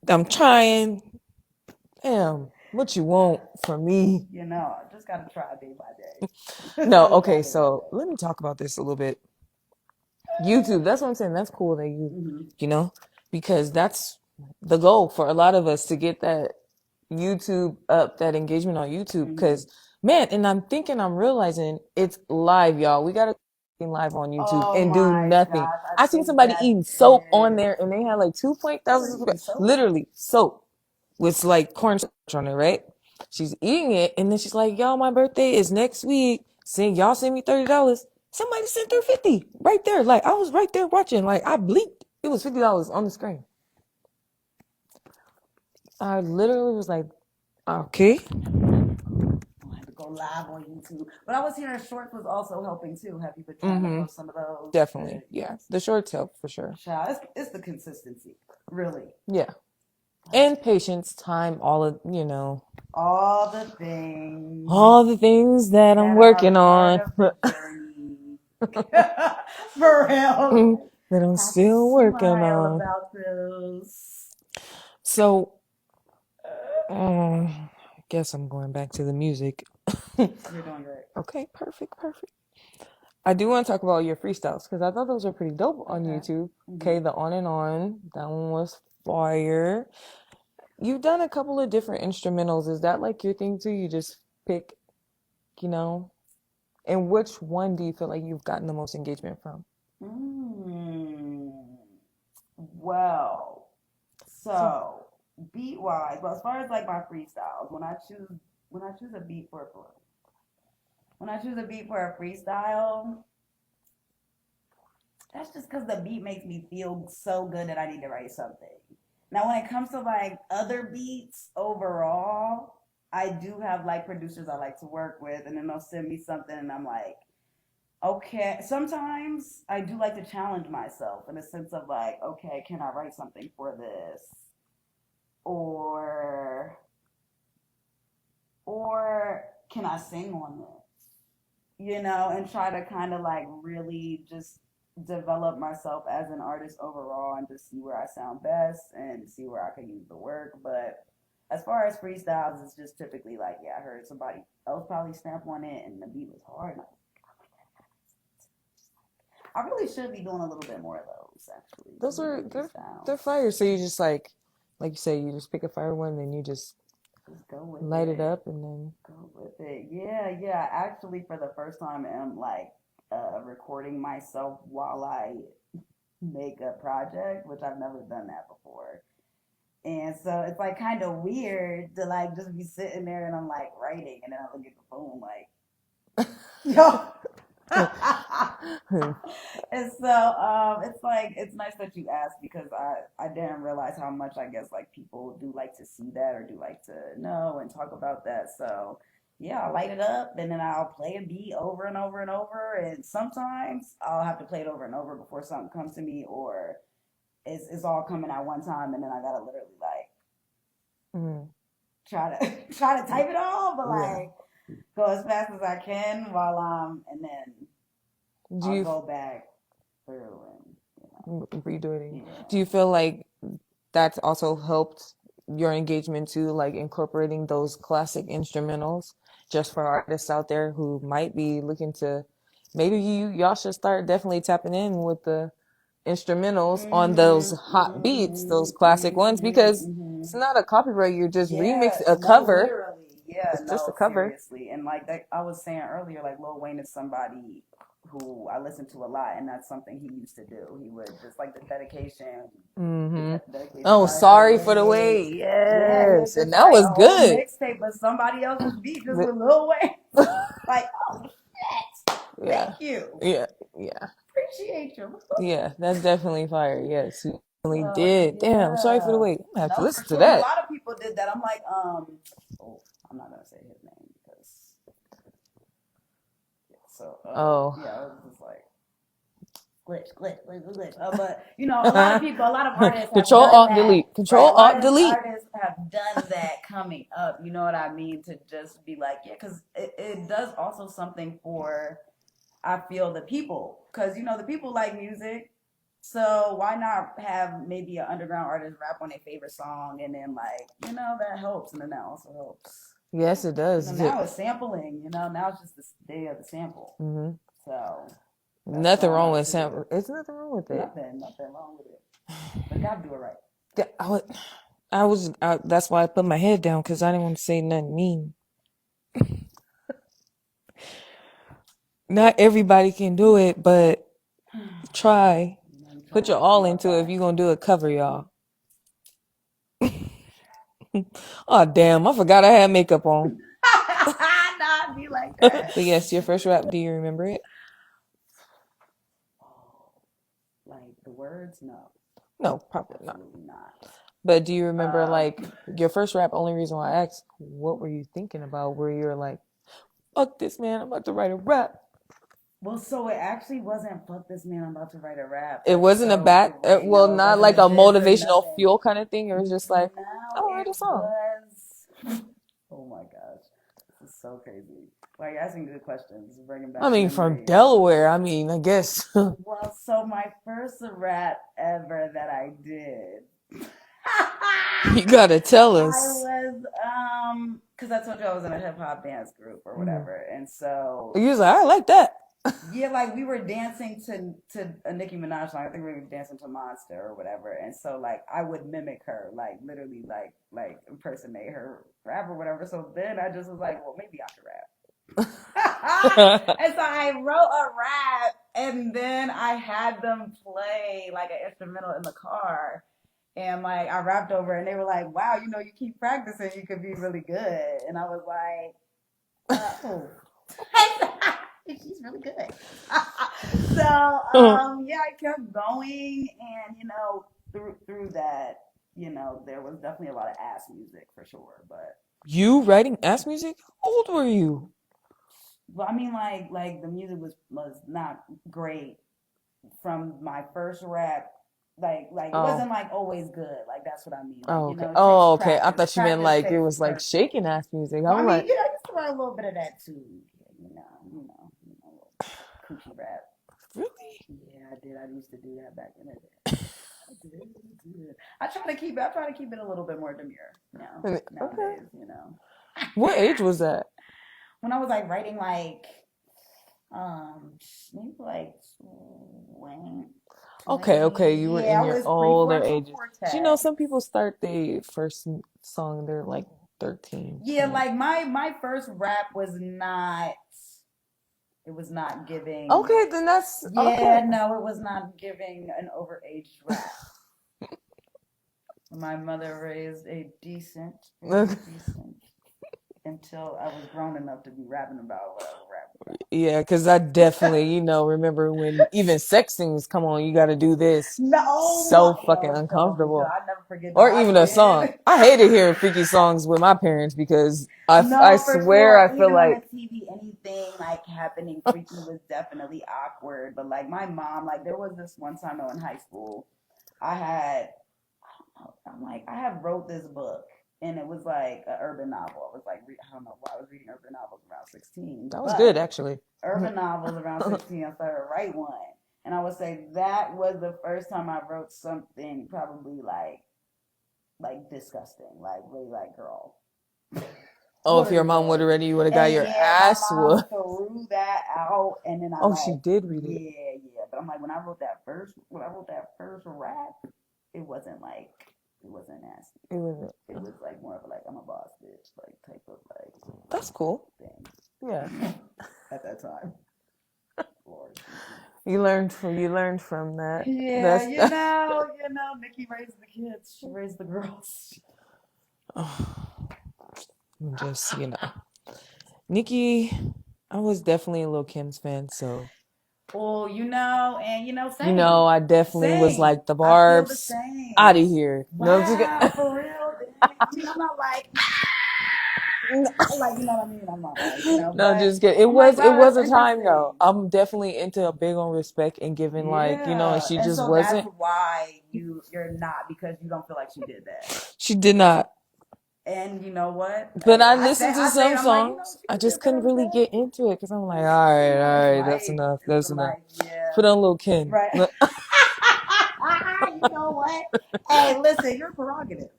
I'm trying. Damn, what you want from me? I just gotta try day by day. No, okay, so let me talk about this a little bit. YouTube, that's what I'm saying. That's cool that because that's the goal for a lot of us, to get that YouTube up, that engagement on YouTube. Because, man, and I'm realizing it's live, y'all. We got to be live on YouTube and do nothing. I seen somebody eating soap on there, and they had like 2,000 literally soap with like cornstarch on it, right? She's eating it, and then she's like, y'all, my birthday is next week. Y'all send me $30. Somebody sent her 50 right there. Like, I was right there watching. Like, I bleeped. It was $50 on the screen. I literally was like, okay. I had to go live on YouTube. But I was hearing shorts was also helping too. Have you been trying to post some of those? Definitely. Yeah. The shorts help for sure. Child, it's the consistency. Really. Yeah. And patience, time, all of, all the things. All the things that I'm working on. For real. That I'm still working on. About this. So, I guess I'm going back to the music. You're doing great. Okay, perfect. I do want to talk about your freestyles because I thought those were pretty dope on YouTube. Okay, the On and On, that one was fire. You've done a couple of different instrumentals. Is that like your thing too? You just pick, you know? And which one do you feel like you've gotten the most engagement from? Well, so beat wise, well, as far as like my freestyles, when I choose a beat for a freestyle, that's just because the beat makes me feel so good that I need to write something. Now, when it comes to like other beats overall, I do have like producers I like to work with, and then they'll send me something, and I'm like, okay. Sometimes I do like to challenge myself in a sense of like, okay, can I write something for this? Or can I sing on this? You know, and try to kind of like really just develop myself as an artist overall and just see where I sound best and see where I can use the work. But as far as freestyles, it's just typically like, yeah, I heard somebody else probably snap on it and the beat was hard. And I really should be doing a little bit more of those, actually. Those are they're fire. So you just like you say, you just pick a fire one, then you just go with light it up and then go with it. Yeah. Actually, for the first time, I'm like recording myself while I make a project, which I've never done that before. And so it's like kind of weird to like just be sitting there and I'm like writing and then I look at the phone like, yo. And so it's like it's nice that you asked because I didn't realize how much I guess like people do like to see that or do like to know and talk about that. So yeah, I'll light it up and then I'll play a beat over and over and over, and sometimes I'll have to play it over and over before something comes to me, or it's all coming at one time and then I gotta literally like try to type it all, but like go as fast as I can while and then I'll go back through and redo it. Yeah. Do you feel like that's also helped your engagement too, like incorporating those classic instrumentals just for artists out there who might be looking to maybe y'all should start definitely tapping in with the instrumentals on those hot beats, those classic ones, because it's not a copyright, you're just remixing a cover. Literally. Yeah, it's just a cover. Seriously. And like I was saying earlier, like Lil Wayne is somebody who I listen to a lot, and that's something he used to do. He would just like the dedication. Oh, sorry for the wait. Yes, and that was good. Mixtape, but somebody else's beat just with Lil Wayne. Like, oh shit! Thank you. Yeah. Appreciate you. Yeah, that's definitely fire. Yes, you really did. Damn, sorry for the wait. I have to listen to that. A lot of people did that. I'm like, I'm not gonna say his name because. So. Yeah, I was just like. Glitch. But you know, a lot of artists Control Alt Delete. Control Alt Delete. Artists have done that coming up. You know what I mean? To just be like, yeah, because it does also something for, I feel, the people, because you know the people like music. So why not have maybe an underground artist rap on their favorite song, and then like, you know, that helps, and then that also helps. Yes, it does. So now it's sampling. You know, now it's just the day of the sample. So. Nothing wrong with sample. There's nothing wrong with it. Nothing wrong with it. But gotta do it right. Yeah, that's why I put my head down, because I didn't want to say nothing mean. Not everybody can do it, but try. Put your all into it if you're going to do a cover, y'all. Oh, damn. I forgot I had makeup on. Not be like that. But yes, your first rap, do you remember it? Like the words? No, probably Absolutely not. But do you remember like your first rap? Only reason why I asked, what were you thinking about? Where you're like, fuck this, man, I'm about to write a rap. Well, so it actually wasn't fuck this, man, I'm about to write a rap. It wasn't not like a motivational fuel kind of thing. It was just like, I'll write a song. Oh my gosh, this is so crazy. Like, you're asking good questions, bringing back. I mean, from Delaware. I mean, I guess. Well, so my first rap ever that I did. You gotta tell us. I was because I told you I was in a hip hop dance group or whatever, and so you was like, I like that. Yeah, like we were dancing to a Nicki Minaj song. I think we were dancing to Monster or whatever. And so like I would mimic her, like literally like impersonate her rap or whatever. So then I just was like, well, maybe I could rap. And so I wrote a rap and then I had them play like an instrumental in the car. And like I rapped over it and they were like, wow, you keep practicing, you could be really good. And I was like, oh. She's really good. So yeah, I kept going and through that, there was definitely a lot of ass music for sure. But You writing ass music? How old were you? well, I mean like the music was not great from my first rap. Like it Oh. wasn't like always good. Like that's what I mean. Like, Oh, okay. it takes Oh, okay. I practice. thought you meant Practice like it makes was like perfect. shaking ass music. Well, I I'm mean, like, I used to write a little bit of that too. Coochie rap. really? Yeah, I did. I used to do that back in the day. I did. I try to keep it a little bit more demure now Okay. nowadays. What age was that? When I was like writing like maybe like 20, Okay. You were yeah, in I your was older pre ages. Cortex. Some people start their first song, they're like 13. Yeah, 20. like my first rap was not. It was not giving. Okay, then that's Yeah, okay. no, it was not giving an overaged rap. My mother raised a decent, very decent, until I was grown enough to be rapping about what I was rapping Yeah, because I definitely, remember when even sex scenes come on, you got to do this. So No, fucking that was so good. uncomfortable. I never forget that Or I even a song. did. I hated hearing freaky songs with my parents because I No, for swear sure. I feel Even on the like, TV, anything like happening freaky was definitely awkward. But like my mom, like there was this one time though in high school, I had, I don't know, I have wrote this book and it was like an urban novel. I was like, I don't know why I was reading urban novels around 16, that was good but actually. urban novels around 16, I started to write one. And I would say that was the first time I wrote something probably like disgusting, like really like girl. Oh, What if are your you mom would doing? already, you would have got And your yeah, my ass mom whooped. threw that out, and then I Oh, she like, did read it. yeah. But I'm like, when I wrote that first rap, it wasn't nasty. It wasn't. It was like more of like I'm a boss bitch, like type of like That's cool. thing. Yeah. At that time. Lord Jesus. You learned from that. Yeah, That's Nikki raised the kids. She raised the girls. just, Nikki, I was definitely a Lil Kim's fan, so Oh, same. I definitely was Same. like the I feel the Barb's out same. of here. No, I'm just Wow, for real. Dang. I mean, I'm not like, like, you know what I mean? I'm not like, no, but just kidding. It I'm like, was it wow, was that's a time though. interesting. I'm definitely into a big on respect and giving and Yeah. she And just so that's wasn't. why you're not, because you don't feel like she did that. She did not. And you know what? But Hey, I listened to I say it, some I'm like, songs. she I could be a just bit couldn't on really that. get into it because I'm like, It's all right, that's life. enough. It's That's the enough. life, yeah. Put on Lil Kim. Right. You know what? Hey, listen, your prerogative.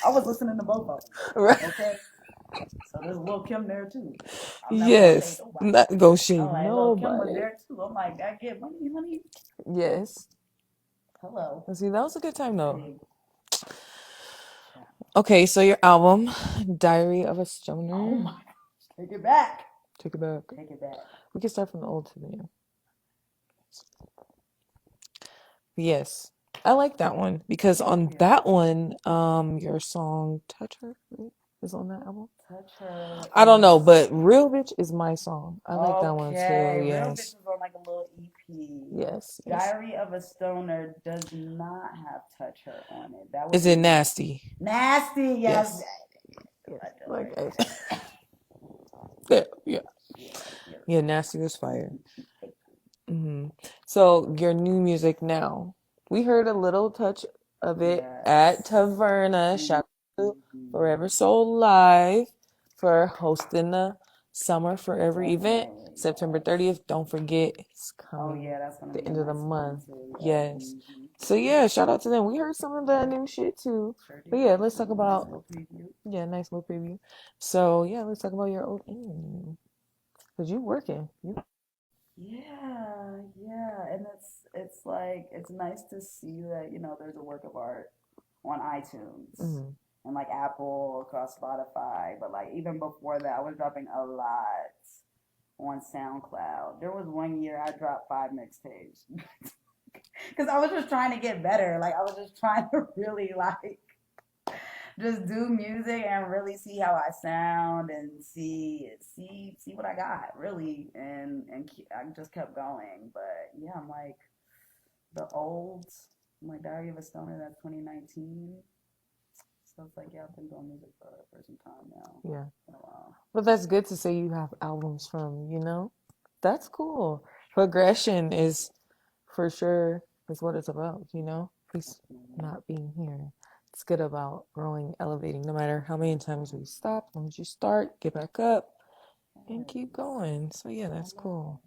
I was listening to both of them. Right. Okay. So there's a little Kim there too. I'm never gonna shade Yes. nobody. Not go shade I'm like, little Kim was nobody. there too. I'm like, that get money, honey. Yes. Hello. See, that was a good time though. Big. Okay, so your album, Diary of a Oh Stoner. my gosh. Take it back. Take it back. Take it back. We can start from the old to the new. Yes. I like that one because on that one, your song Touch Her right, is on that album. Touch Her I don't know, is. but Real Bitch is my song. I like that one too. Okay. Real Bitch Yes. is on like a little EP. Yes. Diary of a Stoner does not have Touch Her on it. That Is was it nasty? nasty. Yes. Yes. I do Like like yeah. Yeah. Yeah, nasty was fire. So your new music now. We heard a little touch of it at Yes. Taverna. Shout out to Forever Soul Live for hosting the Summer Forever event. Definitely, September yes. 30th. Don't forget, it's Oh coming yeah, that's gonna the be a end of the nice one month. too. Yes. So yeah, shout out to them. We heard some of the new shit too. Sure But did. yeah, let's talk about Nice little preview. nice little preview. So yeah, let's talk about your old interview. Cause you working. Yeah, and it's like it's nice to see that there's a work of art on iTunes Mm-hmm. and like Apple across Spotify, but like even before that, I was dropping a lot on SoundCloud. There was one year I dropped 5 mixtapes because I was just trying to get better. Like I was just trying to really like just do music and really see how I sound and see what I got really and I just kept going. But yeah, I'm like the old my Diary of a Stoner, that's 2019. So it's like yeah, I've been doing music for some time now. Yeah. For a while. But that's good to say you have albums from, That's cool. Progression is for sure is what it's about, At least not being here. It's good about growing, elevating, no matter how many times we stop, once you start, get back up and keep going. So yeah, that's cool.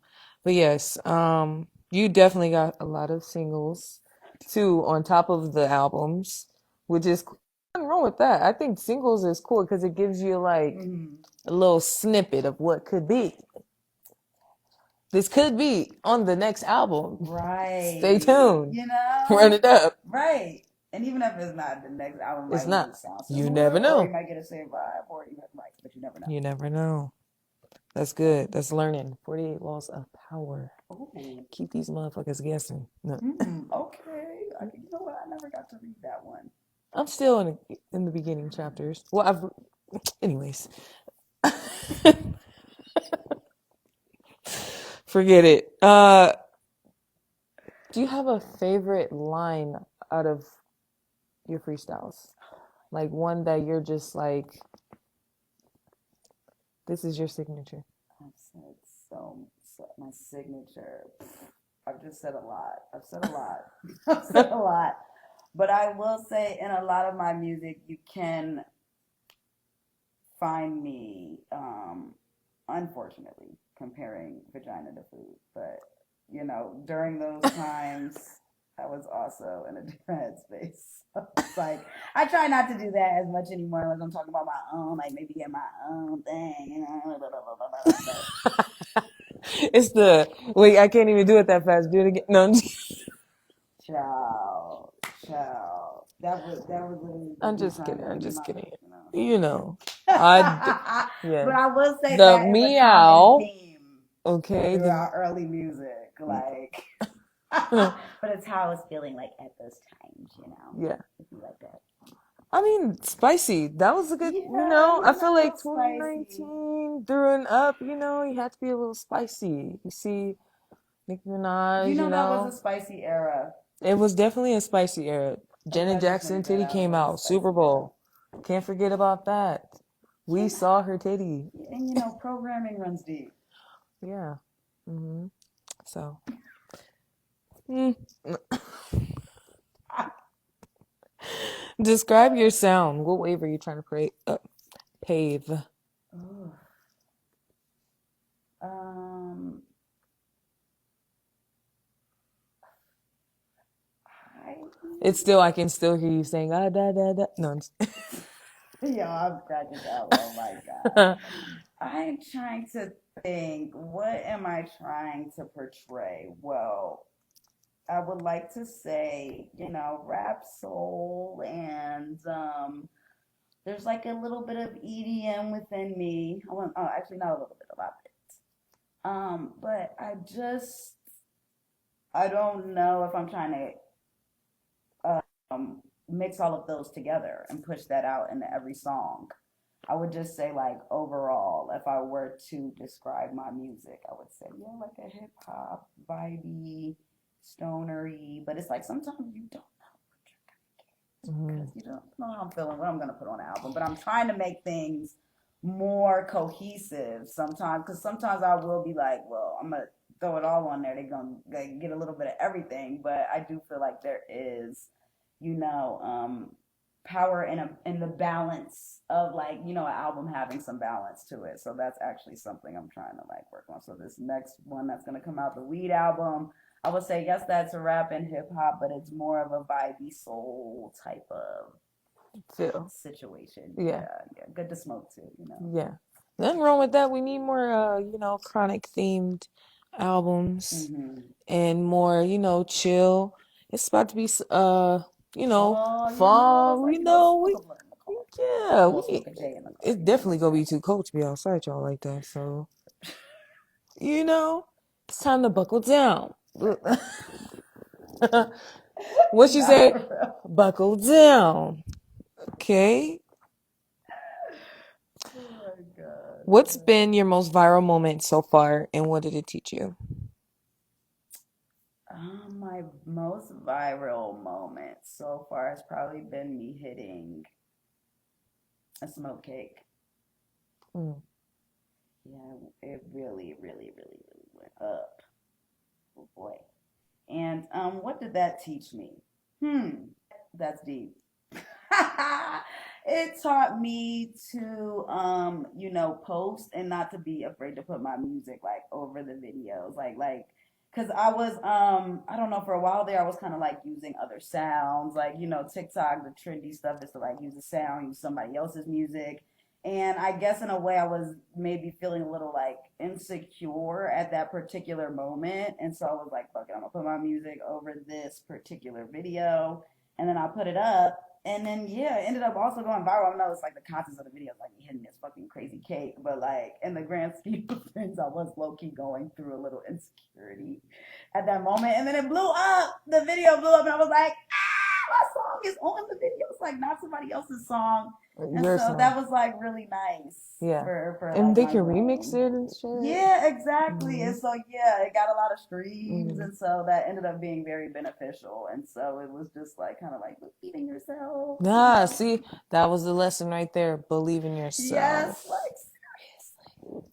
But yes, you definitely got a lot of singles too on top of the albums, which is cool. Nothing wrong with that. I think singles is cool because it gives you like a little snippet of what could be. This could be on the next album. Right. Stay tuned. Run it up. Right. And even if it's not, the next album It's might not. just sound You similar, never or you know. might get the same vibe, or you might, but you never know. You never know. That's good. That's learning. 48 Laws of Power. Ooh. Keep these motherfuckers guessing. No. Okay. You know what? I never got to read that one. I'm still in the beginning chapters. Well, anyways. Forget it. Do you have a favorite line out of your freestyles? Like one that you're just like, this is your signature. I've said so my signature. I've just said a lot. I've said a lot. I've said a lot. But I will say, in a lot of my music, you can find me, unfortunately, comparing vagina to food. But, during those times, I was also in a different headspace. So it's like, I try not to do that as much anymore. Like, I'm talking about my own, like maybe get my own thing, It's the, wait, I can't even do it that fast. Do it again. No, Ciao, ciao. That was literally I'm me just trying kidding. to I'm get just my, kidding. you know. Yeah. But I will say The that is a common meow. theme Okay. throughout early music, like. But it's how I was feeling like at those times, Yeah. If you like that. I mean, spicy. That was a good, Yeah, I feel like spicy. 2019 through and up, you had to be a little spicy. You see, Nicki Minaj, That was a spicy era. It was definitely a spicy era. I'm Janet glad you Jackson pointed that titty out. It came was a out, spicy Super Bowl. era. Can't forget about that. We saw her titty. And programming runs deep. Yeah. So. Describe your sound. What wave are you trying to pave? Ooh. I can still hear you saying, da, da, da. No. Yo, I'm cracking up. Oh my God. I'm trying to think, what am I trying to portray? Well, I would like to say, rap soul and there's like a little bit of EDM within me. Actually not a little bit, a lot of it. But I don't know if I'm trying to mix all of those together and push that out into every song. I would just say, like, overall, if I were to describe my music, I would say, yeah, like a hip hop, vibey, stonery. But it's like sometimes you don't know what you're gonna get because you don't know how I'm feeling, what I'm gonna put on the album. But I'm trying to make things more cohesive sometimes because sometimes I will be like, well, I'm gonna throw it all on there. They're gonna get a little bit of everything, but I do feel like there is, you know, power in the balance of like an album having some balance to it. So that's actually something I'm trying to like work on. So this next one that's gonna come out, the Weed album, I would say yes, that's a rap and hip hop, but it's more of a vibey soul type of Feel situation. Yeah. Good to smoke too. Yeah. Nothing wrong with that. We need more, chronic themed albums Mm-hmm. and more, chill. It's about to be Fall, fall, it's like, smoke a blunt in the car. yeah, Well, smoke a J in the car, it's definitely gonna be too cold to be outside y'all like that. So, it's time to buckle down. What you Nah, say? for real. Buckle down. Okay. Oh my God. What's been your most viral moment so far, and what did it teach you? My most viral moment so far has probably been me hitting a smoke cake. Mm. Yeah, it really, really, really, really went up. Oh boy. And what did that teach me? That's deep. It taught me to post and not to be afraid to put my music like over the videos. Cause I was I don't know, for a while there I was kind of like using other sounds. Like, TikTok, the trendy stuff is to like use a sound, use somebody else's music. And I guess in a way I was maybe feeling a little like insecure at that particular moment. And so I was like, fuck it, I'm gonna put my music over this particular video. And then I put it up. And then yeah, it ended up also going viral. I know it's like the contents of the video, like me hitting this fucking crazy cake, but like in the grand scheme of things, I was low key going through a little insecurity at that moment. And then it blew up. The video blew up, and I was like, my song is on the video. It's like not somebody else's song. And Your so song. that was like really nice. Yeah. For And like they my can brain. remix it and shit. Yeah, exactly. Mhm. And so yeah, it got a lot of streams, Mhm. and so that ended up being very beneficial. And so it was just like kind of like believe in yourself. Nah, see, that was the lesson right there. Believe in Yes, yourself. like seriously.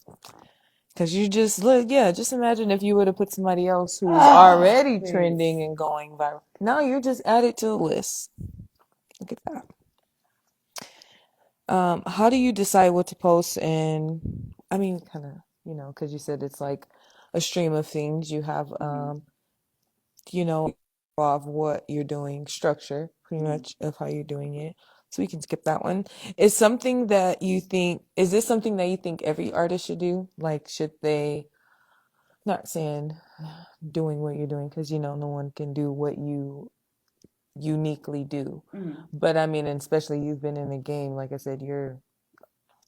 Because you just look, yeah, just imagine if you would have put somebody else who's Oh, already please. trending and going viral. Now you're just added to the list. Look at that. How do you decide what to post? And I mean, kind of, because you said it's like a stream of things. You have, Mm-hmm. you know, of what you're doing, structure pretty Mm-hmm. much of how you're doing it. So we can skip that one. Is this something that you think every artist should do? Like, should they, not saying doing what you're doing, because, no one can do what you uniquely do. Mm-hmm. But I mean, and especially you've been in the game, like I said, you're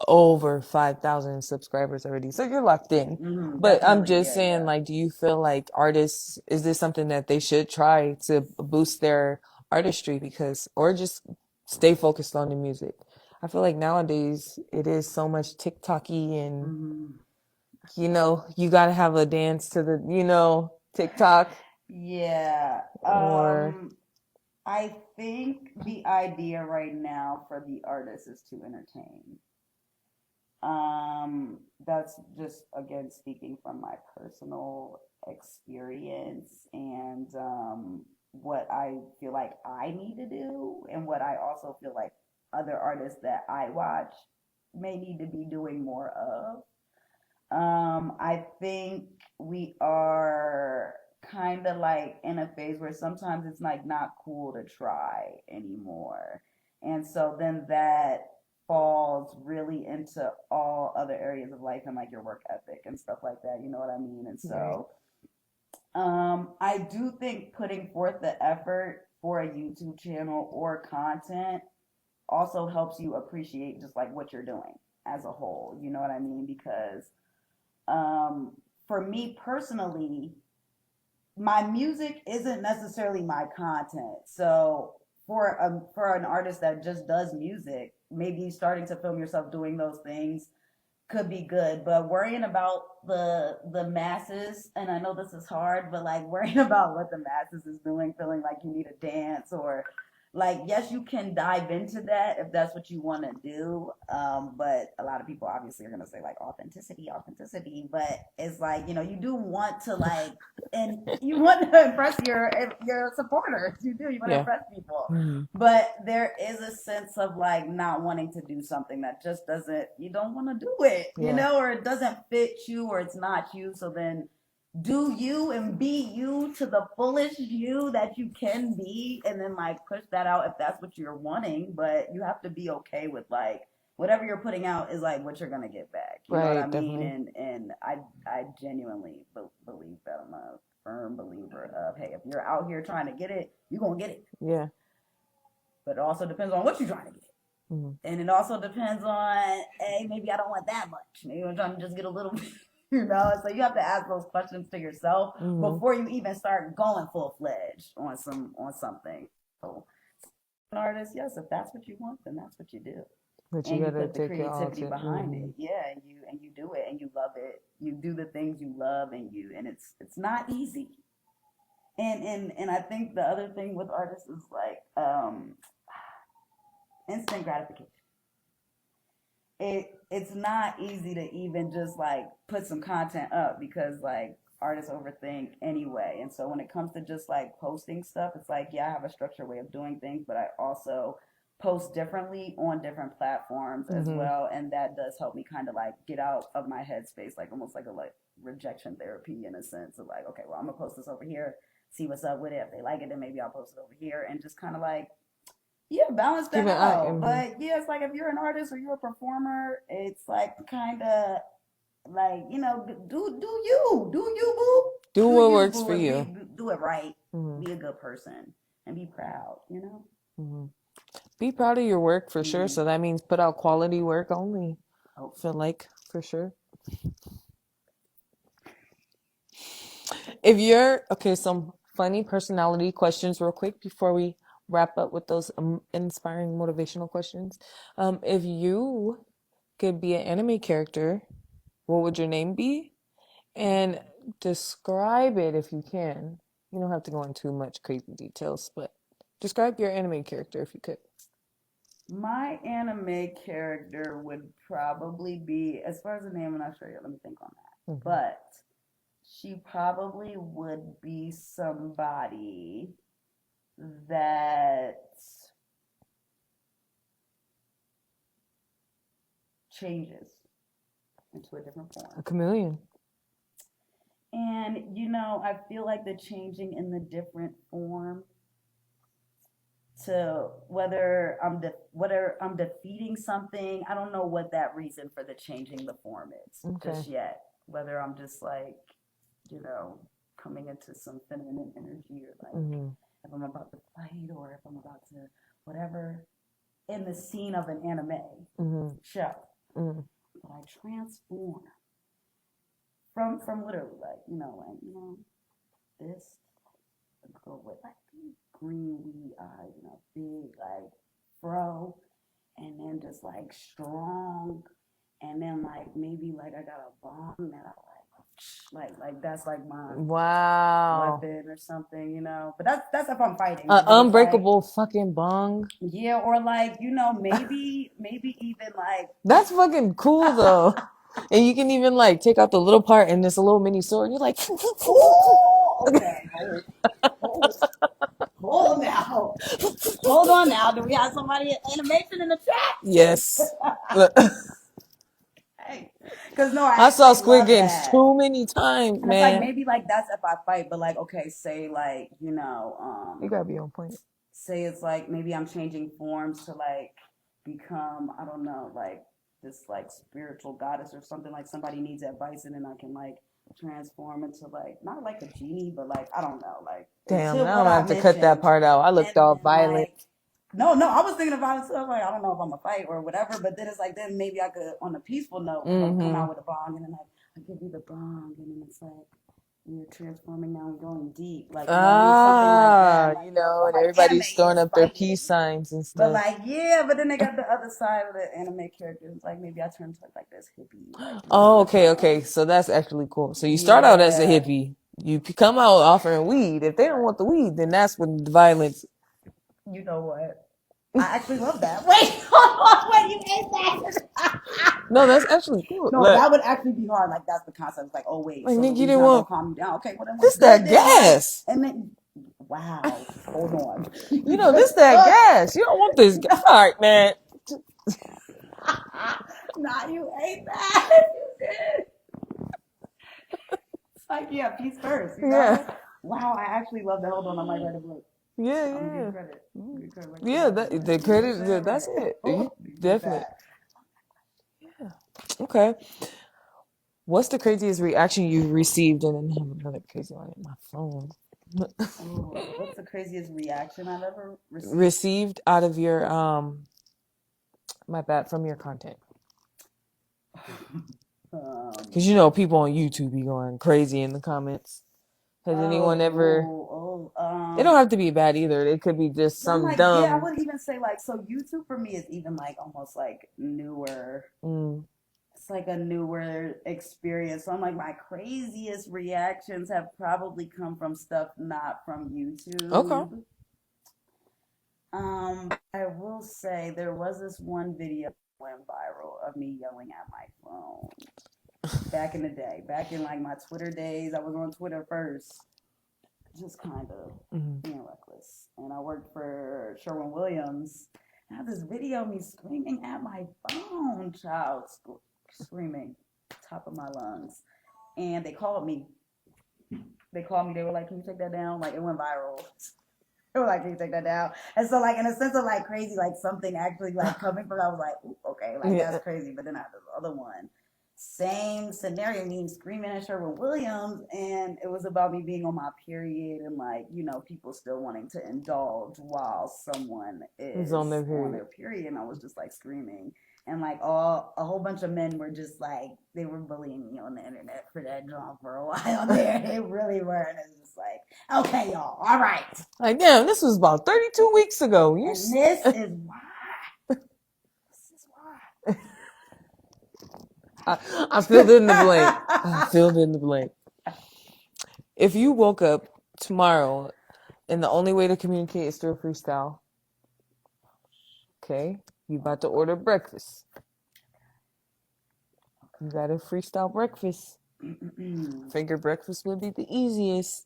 over 5,000 subscribers already. So you're locked in. Mm-hmm. But I'm Definitely. just Yeah, saying, yeah. like, do you feel like artists, is this something that they should try to boost their artistry or just stay focused on the music? I feel like nowadays it is so much TikTok-y and, Mm-hmm. you got to have a dance to the, TikTok Yeah. or, I think the idea right now for the artist is to entertain. That's just again speaking from my personal experience and what I feel like I need to do, and what I also feel like other artists that I watch may need to be doing more of. I think we are kind of like in a phase where sometimes it's like not cool to try anymore. And so then that falls really into all other areas of life and like your work ethic and stuff like that. You know what I mean? And right. so I do think putting forth the effort for a YouTube channel or content also helps you appreciate just like what you're doing as a whole. You know what I mean? Because um, for me personally, my music isn't necessarily my content. So for an artist that just does music, maybe starting to film yourself doing those things could be good, but worrying about the masses, and I know this is hard, but like worrying about what the masses is doing, feeling like you need a dance, or like, yes, you can dive into that if that's what you want to do, but a lot of people obviously are going to say like authenticity, but it's like, you do want to like, and you want to impress your supporters. You want to Yeah. impress people, Mhm. but there is a sense of like not wanting to do something that just doesn't, you don't want to do it, Yeah. or it doesn't fit you, or it's not you. So then do you and be you to the fullest you that you can be, and then like push that out if that's what you're wanting. But you have to be okay with like whatever you're putting out is like what you're gonna get back. You know what I mean? Definitely. And I genuinely believe that. I'm a firm believer of, hey, if you're out here trying to get it, you're gonna get it. Yeah. But it also depends on what you're trying to get. Mm-hmm. And it also depends on, hey, maybe I don't want that much. Maybe I'm trying to just get a little bit, you know? So you have to ask those questions to yourself before you even start going full-fledged on something. So an artist, yes, if that's what you want, then that's what you do. But you put the creativity behind it. Yeah, and you do it and you love it. You do the things you love and it's not easy. And I think the other thing with artists is like instant gratification. It's not easy to even just like put some content up because like artists overthink anyway. And so when it comes to just like posting stuff, it's like, yeah, I have a structured way of doing things, but I also post differently on different platforms as well. And that does help me kind of like get out of my headspace, like almost like a like rejection therapy in a sense of like, okay, well, I'm gonna post this over here, see what's up with it. If they like it, then maybe I'll post it over here and just kind of like, yeah, balance that out. But yeah, it's like if you're an artist or you're a performer, it's like kind of like, you know, do you, boo. Do what works for you. Do it right. Be a good person and be proud, you know? Be proud of your work for sure. So that means put out quality work only. Feel like for sure. If you're some funny personality questions real quick before we wrap up with those inspiring motivational questions. If you could be an anime character, what would your name be? And describe it if you can. You don't have to go into too much crazy details, but describe your anime character if you could. My anime character would probably be, as far as the name, I'm not sure yet. Let me think on that. But she probably would be somebody that changes into a different form. A chameleon. And, you know, I feel like the changing in the different form to whether I'm defeating something, I don't know what that reason for the changing the form is just yet. Whether I'm just like, you know, coming into some feminine energy or like if I'm about to fight or if I'm about to whatever in the scene of an anime show. But I transform from literally like, you know, this girl with like green weed eyes, you know, big like fro, and then just like strong, and then like maybe like I got a bomb that I like that's like my weapon or something, you know. But that's if I'm fighting. Unbreakable like, fucking bong. Yeah, or like, you know, maybe even like that's fucking cool though. And you can even like take out the little part and this little mini sword. And you're like, okay, hold now. Hold on now. Do we have somebody animation in the chat? Yes. Hey, because no, I saw Squid Games too many times, man. It's like maybe like that's if I fight, but like okay, say like, you know, you gotta be on point. Say it's like maybe I'm changing forms to like become, I don't know, like this like spiritual goddess or something, like somebody needs advice and then I can like transform into like not like a genie, but like I don't know, like damn, I don't have to cut that part out. I looked all violent. Like, no, I was thinking about it too. I was like, I don't know if I'm gonna fight or whatever, but then it's like then maybe I could on a peaceful note come out with a bong and then like I give you the bong and then it's like you're transforming now and going deep, like something like that. Like, you know, and everybody's throwing up their peace signs and stuff. But like, yeah, but then they got the other side of the anime characters. Like maybe I turn into like this hippie. Like, okay. So that's actually cool. So you start out as a hippie. You come out offering weed. If they don't want the weed, then that's when the violence. You know what? I actually love that. Wait, hold on. Wait, you ate that? No, that's actually cool. No, that would actually be hard. Like that's the concept. It's like, oh wait, like so Nick, you didn't want calm you down. Okay, well then this that gas. And then, wow, hold on. You know this that gas. You don't want this gas. All right, man. Nah, you ate that. You did. It's like peace first. You know? Wow, I actually love that. Hold on, I might write a book. Yeah. Credit. Yeah, the credit. That's it. Definitely. Okay. What's the craziest reaction you received? And then I have another crazy one in my phone. Ooh, what's the craziest reaction I've ever received? Received out of your my bad, from your content. Because you know people on YouTube be going crazy in the comments. Has anyone ever? It don't have to be bad either. It could be just I'm some like, dumb. yeah, I would even say like, so YouTube for me is even like almost like newer. It's like a newer experience. So I'm like, my craziest reactions have probably come from stuff not from YouTube. Okay. I will say there was this one video that went viral of me yelling at my phone back in the day, back in like my Twitter days. I was on Twitter first, just kind of being reckless. And I worked for Sherwin-Williams. I have this video of me screaming at my phone, child, screaming, top of my lungs. And they called me. They were like, can you take that down? Like, it went viral. They were like, can you take that down? And so, like, in a sense of like crazy, like something actually like coming from, I was like, ooh, okay, like that's crazy. But then I had this other one. Same scenario, me screaming at Sherwin-Williams, and it was about me being on my period and like, you know, people still wanting to indulge while someone is on their period. And I was just like screaming. And like a whole bunch of men were just like, they were bullying me on the internet for that drama for a while there. They really were. And it's just like, okay, y'all, all right. Like, damn, this was about 32 weeks ago. And this is why. This is why. I filled in the blank. I filled in the blank. If you woke up tomorrow and the only way to communicate is through a freestyle, okay, you about to order breakfast. You got a freestyle breakfast. Figure breakfast would be the easiest.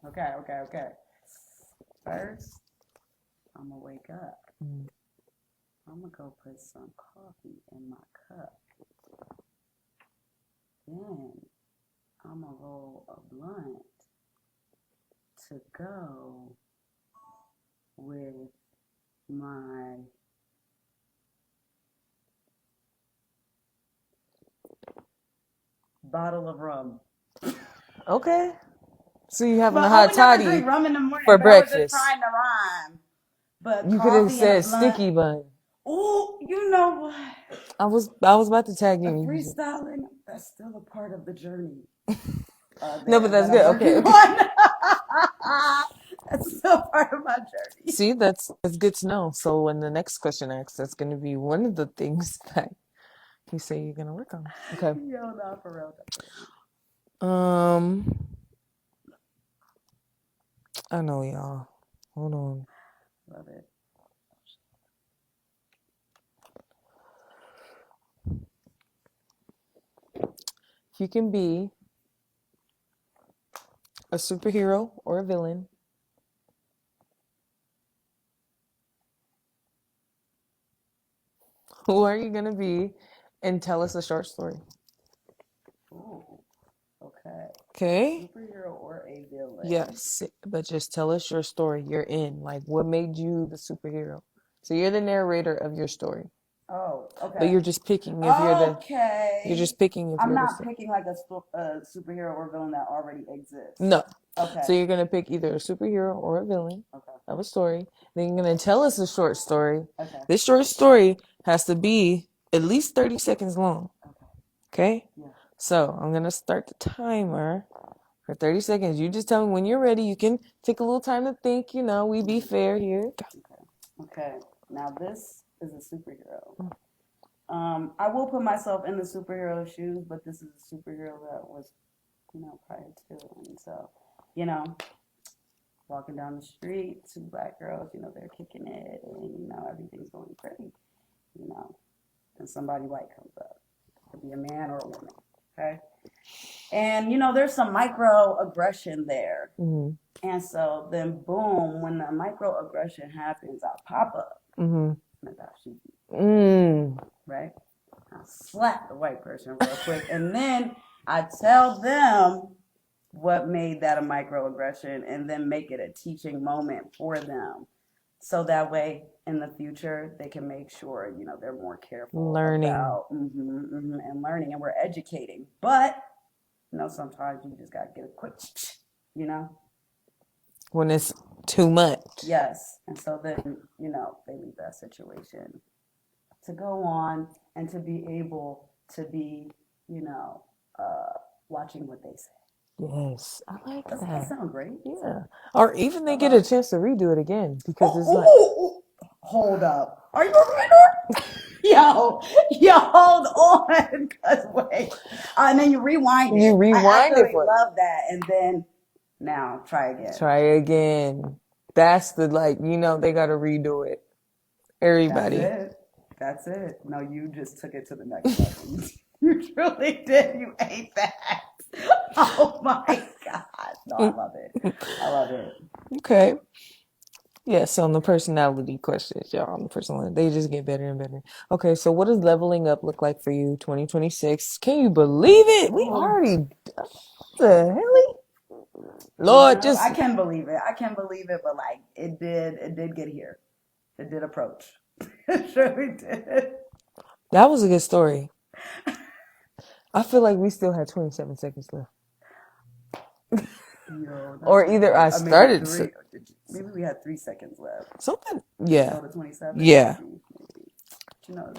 Okay. First, I'm gonna wake up. I'm gonna go put some coffee in my cup. Then I'm gonna roll a blunt to go with my bottle of rum. Okay. So you having a hot toddy rum in the morning, for but breakfast. I was just trying to rhyme. But you could have said sticky bun. Ooh, you know what? I was about to tag you. Freestyling, that's still a part of the journey. No, but that's good. Okay. That's still part of my journey. See, that's good to know. So when the next question asks, that's going to be one of the things that you say you're going to work on. Okay. Yo, no, for real. I know, y'all. Hold on. Love it. You can be a superhero or a villain. Who are you going to be? And tell us a short story. Ooh, okay. Okay? Superhero or a villain? Yes, but just tell us your story. You're in. Like, what made you the superhero? So you're the narrator of your story. Oh, okay. But you're just picking if you're just picking if I'm you're not picking like a superhero or villain that already exists. No. Okay. So you're going to pick either a superhero or a villain of a story. Then you're going to tell us a short story. Okay. This short story has to be at least 30 seconds long. Okay? Yeah. So I'm going to start the timer for 30 seconds. You just tell me when you're ready. You can take a little time to think. You know, we be fair here. Okay. Now this is a superhero. I will put myself in the superhero shoes, but this is a superhero that was, you know, prior to. And so, you know, walking down the street, two black girls, you know, they're kicking it and, you know, everything's going great, you know, and somebody white comes up. It could be a man or a woman, okay? And, you know, there's some microaggression there. And so then, boom, when the microaggression happens, I'll pop up. And I'll shoot you. Right? I'll slap the white person real quick. And then I tell them what made that a microaggression and then make it a teaching moment for them So that way, in the future, they can make sure, they're more careful Learning. about and learning, and we're educating. But, sometimes you just got to get a quick, when it's too much. Yes. And so then, they leave that situation to go on and to be able to be, watching what they say. Yes, I like that. That sounds great. Yeah. Or even they get a chance to redo it again because it's like. Hold up. Are you a writer? Yo, hold on. Cause wait. And then you rewind it. You rewind it for it. I love that. And then now try again. Try again. That's the they gotta redo it. Everybody. That's it. No, you just took it to the next level. You truly did. You ate that. Oh my God. No, I love it. I love it. Okay. Yeah, so on the personality questions, y'all, on the personality, they just get better and better. Okay, so what does leveling up look like for you 2026? Can you believe it? We already, what the hell? Lord, just. I can believe it. But like, it did get here. It did approach. It surely did. That was a good story. I feel like we still had 27 seconds left. Yo, or either I started. Maybe we had 3 seconds left. Something. Yeah. So the 27. Yeah. Maybe.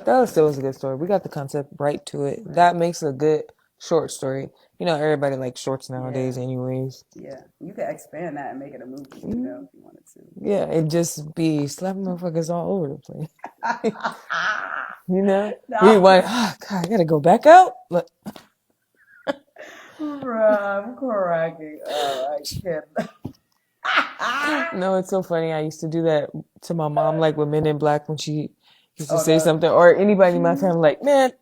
That still was a good story. We got the concept right to it. Right. That makes a good short story. Everybody likes shorts nowadays anyways. Yeah. You could expand that and make it a movie, if you wanted to. Yeah, it just be slapping motherfuckers all over the place. No. Rewind. Oh, God, I gotta go back out. But Bruh, I'm cracking. Oh, I can't. No, it's so funny. I used to do that to my mom, like with Men in Black, when she used to say something, or anybody in my family, like, man,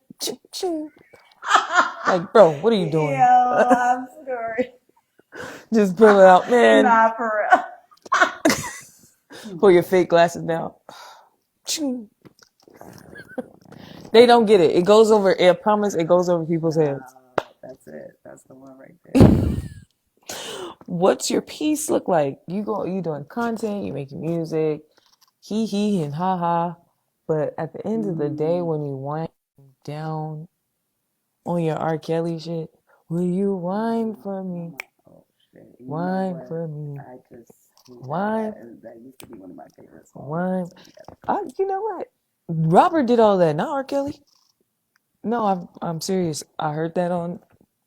like, bro, what are you doing? Yo, I'm sorry. Just pull it out, man. Nah, for real. Pull your fake glasses down. They don't get it. It goes over. I promise, it goes over people's heads. That's it. That's the one right there. What's your piece look like? You doing content, you making music, he and ha ha. But at the end of the day, when you wind down on your R. Kelly shit, will you whine for me? Oh shit! Whine for me. I just whine. That used to be one of my favorite songs. Whine. You know what? Robert did all that, not R. Kelly. No, I'm serious. I heard that on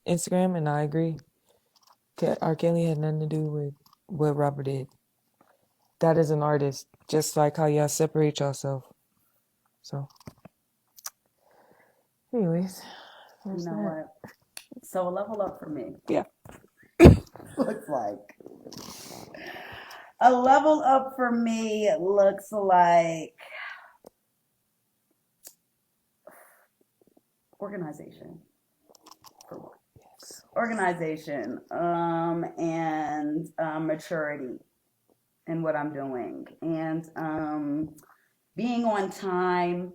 Instagram, and I agree. R. Kelly had nothing to do with what Robert did. That is an artist, just like how y'all separate yourself. So, anyways, you know what? So a level up for me. Yeah. Looks like a level up for me looks like organization. For one. Yes. Organization, and maturity in what I'm doing, and being on time,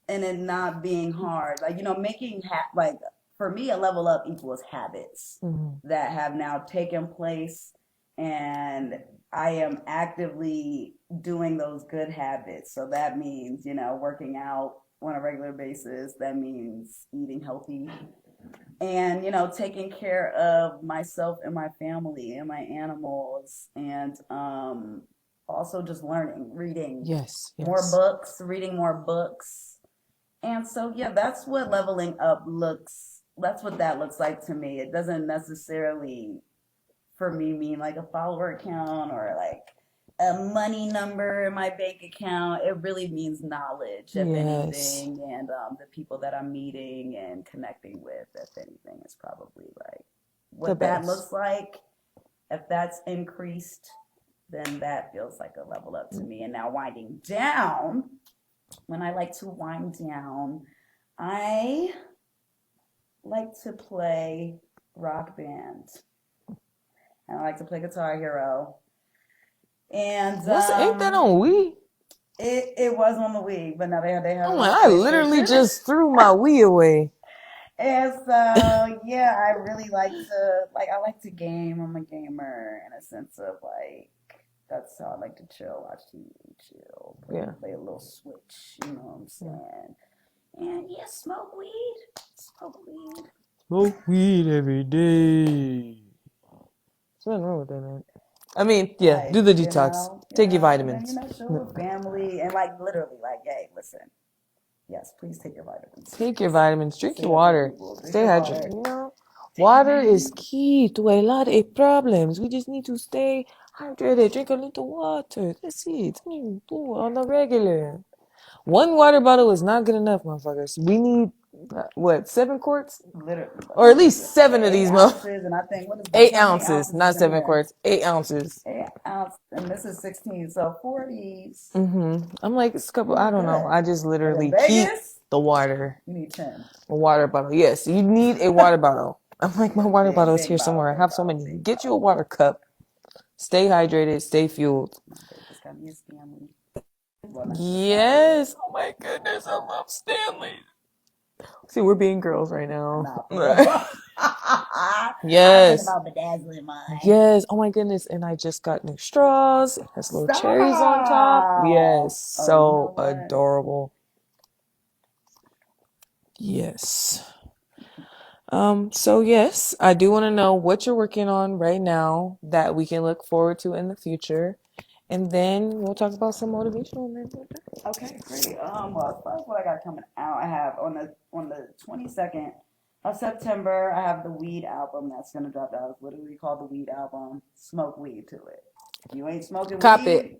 and it not being hard. Like, making like, for me, a level up equals habits that have now taken place, and I am actively doing those good habits. So that means, working out on a regular basis. That means eating healthy, and taking care of myself and my family and my animals, and also just reading more books, reading more books. And so that's what leveling up that's what that looks like to me. It doesn't necessarily for me mean like a follower count or like a money number in my bank account. It really means knowledge, if anything, and the people that I'm meeting and connecting with, if anything, is probably like what that looks like. If that's increased, then that feels like a level up to me. And now winding down, when I like to wind down, I like to play Rock Band, and I like to play Guitar Hero. And ain't that on Wii? It was on the Wii, but now they have. I literally just threw my Wii away. And so I really like to I like to game. I'm a gamer in a sense of like that's how I like to chill, watch TV, chill, play a little Switch, you know what I'm saying? And yeah, smoke weed. Smoke weed every day. There's nothing wrong with that, man. I mean, yeah, like, do the detox. Take your vitamins. And then, chill with family and like literally, like, hey, listen. Yes, please take your vitamins. Take your vitamins. Drink your water. Stay hydrated. You know, water is key to a lot of problems. We just need to stay hydrated. Drink a little water. That's it. Do on the regular. One water bottle is not good enough, motherfuckers. We need, 7 quarts? Literally. Or at least 7 of these ounces, and I think, what is 8 ounces, not 7 quarts. 8 ounces. 8 ounces, and this is 16, so 40s. I'm like, it's a couple, I don't know. I just literally keep the water. You need 10. A water bottle. Yes, you need a water bottle. I'm like, my water bottle is here somewhere. I have so many. Get you a water cup. Stay hydrated. Stay fueled. Yes. Oh my goodness, I love Stanley. See, we're being girls right now. Yes. Yes. Oh my goodness. And I just got new straws. It has little cherries on top. Yes. So adorable. Yes. So yes, I do want to know what you're working on right now that we can look forward to in the future. And then we'll talk about some motivational. Okay, great. Well, as far as what I got coming out, I have on the 22nd of September, I have the Weed album that's gonna drop. That was literally called the Weed album. Smoke weed to it. If you ain't smoking Cop weed,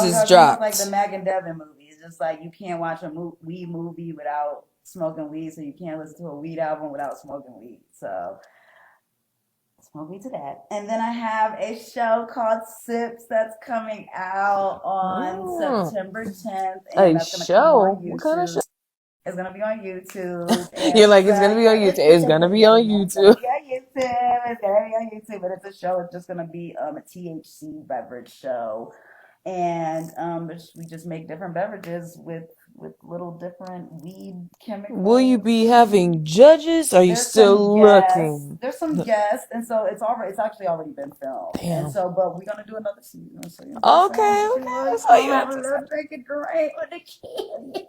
it's dropped. like the Mag and Devin movie. It's just like you can't watch a weed movie without smoking weed, so you can't listen to a weed album without smoking weed. So smoke weed to that. And then I have a show called Sips that's coming out on September 10th. And that's gonna come on YouTube. What kind of show? It's gonna be on YouTube. You're like, it's gonna be on YouTube. It's gonna be on YouTube. It's gonna be on YouTube, but it's a show. It's just gonna be a THC beverage show, and we just make different beverages with little different weed chemicals. Will you be having judges? Are you still looking? There's some guests, and so it's actually already been filmed. Damn. And so, but we're gonna do another season. So okay. So you have a little drinking great with the kids.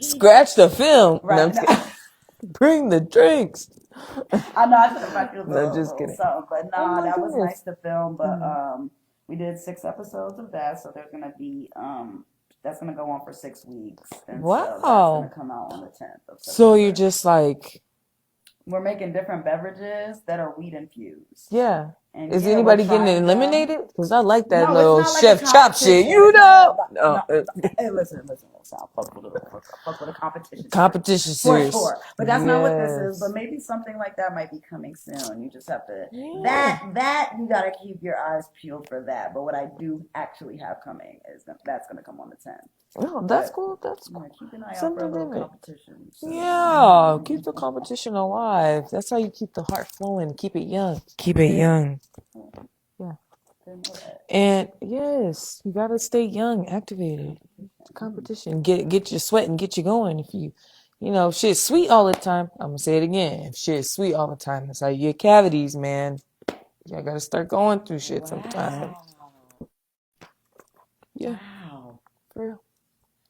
Scratch the film. Right. No, bring the drinks. I know I should have practiced No, just kidding. But that was nice to film. But we did 6 episodes of that, so there's gonna be that's gonna go on for 6 weeks. And wow. So that's gonna come out on the 10th of September. So you're just like, we're making different beverages that are weed infused. Yeah. And is anybody getting eliminated? Because I like that little chef like chop shit. You know. Hey, listen. I'll fuck with a competition. Competition series. For sure. But that's not what this is. But maybe something like that might be coming soon. You just have to that you gotta keep your eyes peeled for that. But what I do actually have coming is that's gonna come on the 10th. Oh, that's cool. That's cool. Keep an eye out for a little competition. So. Yeah, keep the competition alive. That's how you keep the heart flowing. Keep it young. Keep it young. Yeah. And yes, you gotta stay young, activated. Competition. Get you sweating, get you going. If if shit's sweet all the time, I'm gonna say it again. If shit's sweet all the time, that's how you get cavities, man. You gotta start going through shit sometimes. Yeah. Wow. For real.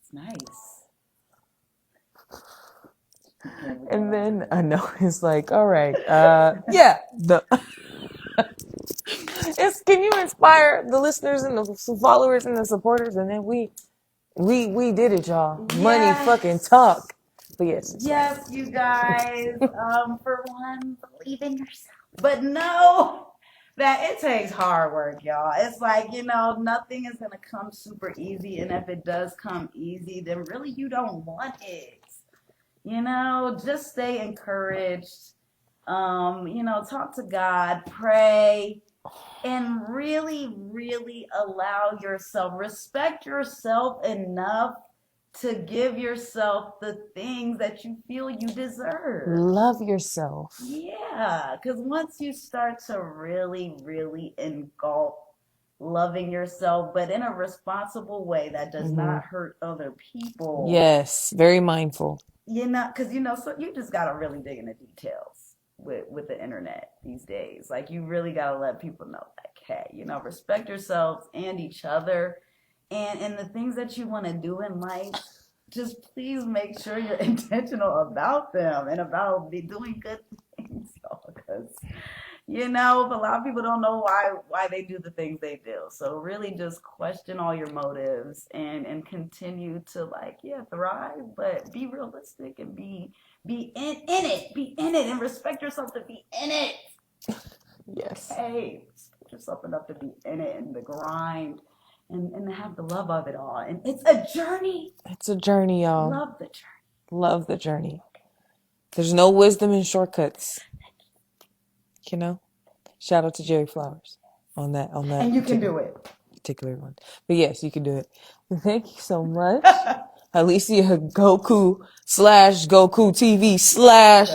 It's nice. And then I know it's like, all right, can you inspire the listeners and the followers and the supporters? And then we did it, y'all. Yes. Money fucking talk. But yes, you guys. For one, believe in yourself. But know that it takes hard work, y'all. It's like, nothing is gonna come super easy, and if it does come easy, then really you don't want it. Just stay encouraged. Talk to God, pray, and really, really allow yourself, respect yourself enough to give yourself the things that you feel you deserve. Love yourself. Yeah, because once you start to really, really engulf loving yourself, but in a responsible way that does not hurt other people. Yes, very mindful. Because so you just gotta really dig into details with the internet these days. Like, you really gotta let people know, like, okay. You know, respect yourselves and each other, and the things that you want to do in life. Just please make sure you're intentional about them and about doing good things, y'all. Because you know, a lot of people don't know why they do the things they do. So really, just question all your motives and continue to like thrive, but be realistic and be in it, and respect yourself to be in it. Yes. Okay, respect yourself enough to be in it and the grind. And have the love of it all. And it's a journey. It's a journey, y'all. Love the journey. Love the journey. There's no wisdom in shortcuts. You know? Shout out to Jerry Flowers on that. And you can do it. Particular one. But yes, you can do it. Thank you so much. Alicia Goku / Goku TV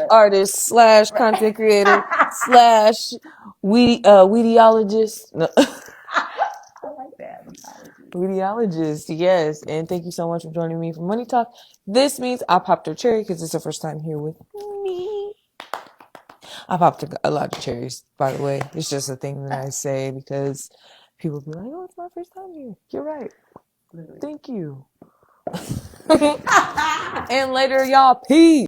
/ artist / content creator / weediologist. No. I like that. Weediologist, yes. And thank you so much for joining me for Money Talk. This means I popped a cherry because it's the first time here with me. I popped a lot of cherries, by the way. It's just a thing that I say because people be like, oh, it's my first time here. You're right. Literally. Thank you. And later, y'all. Peace.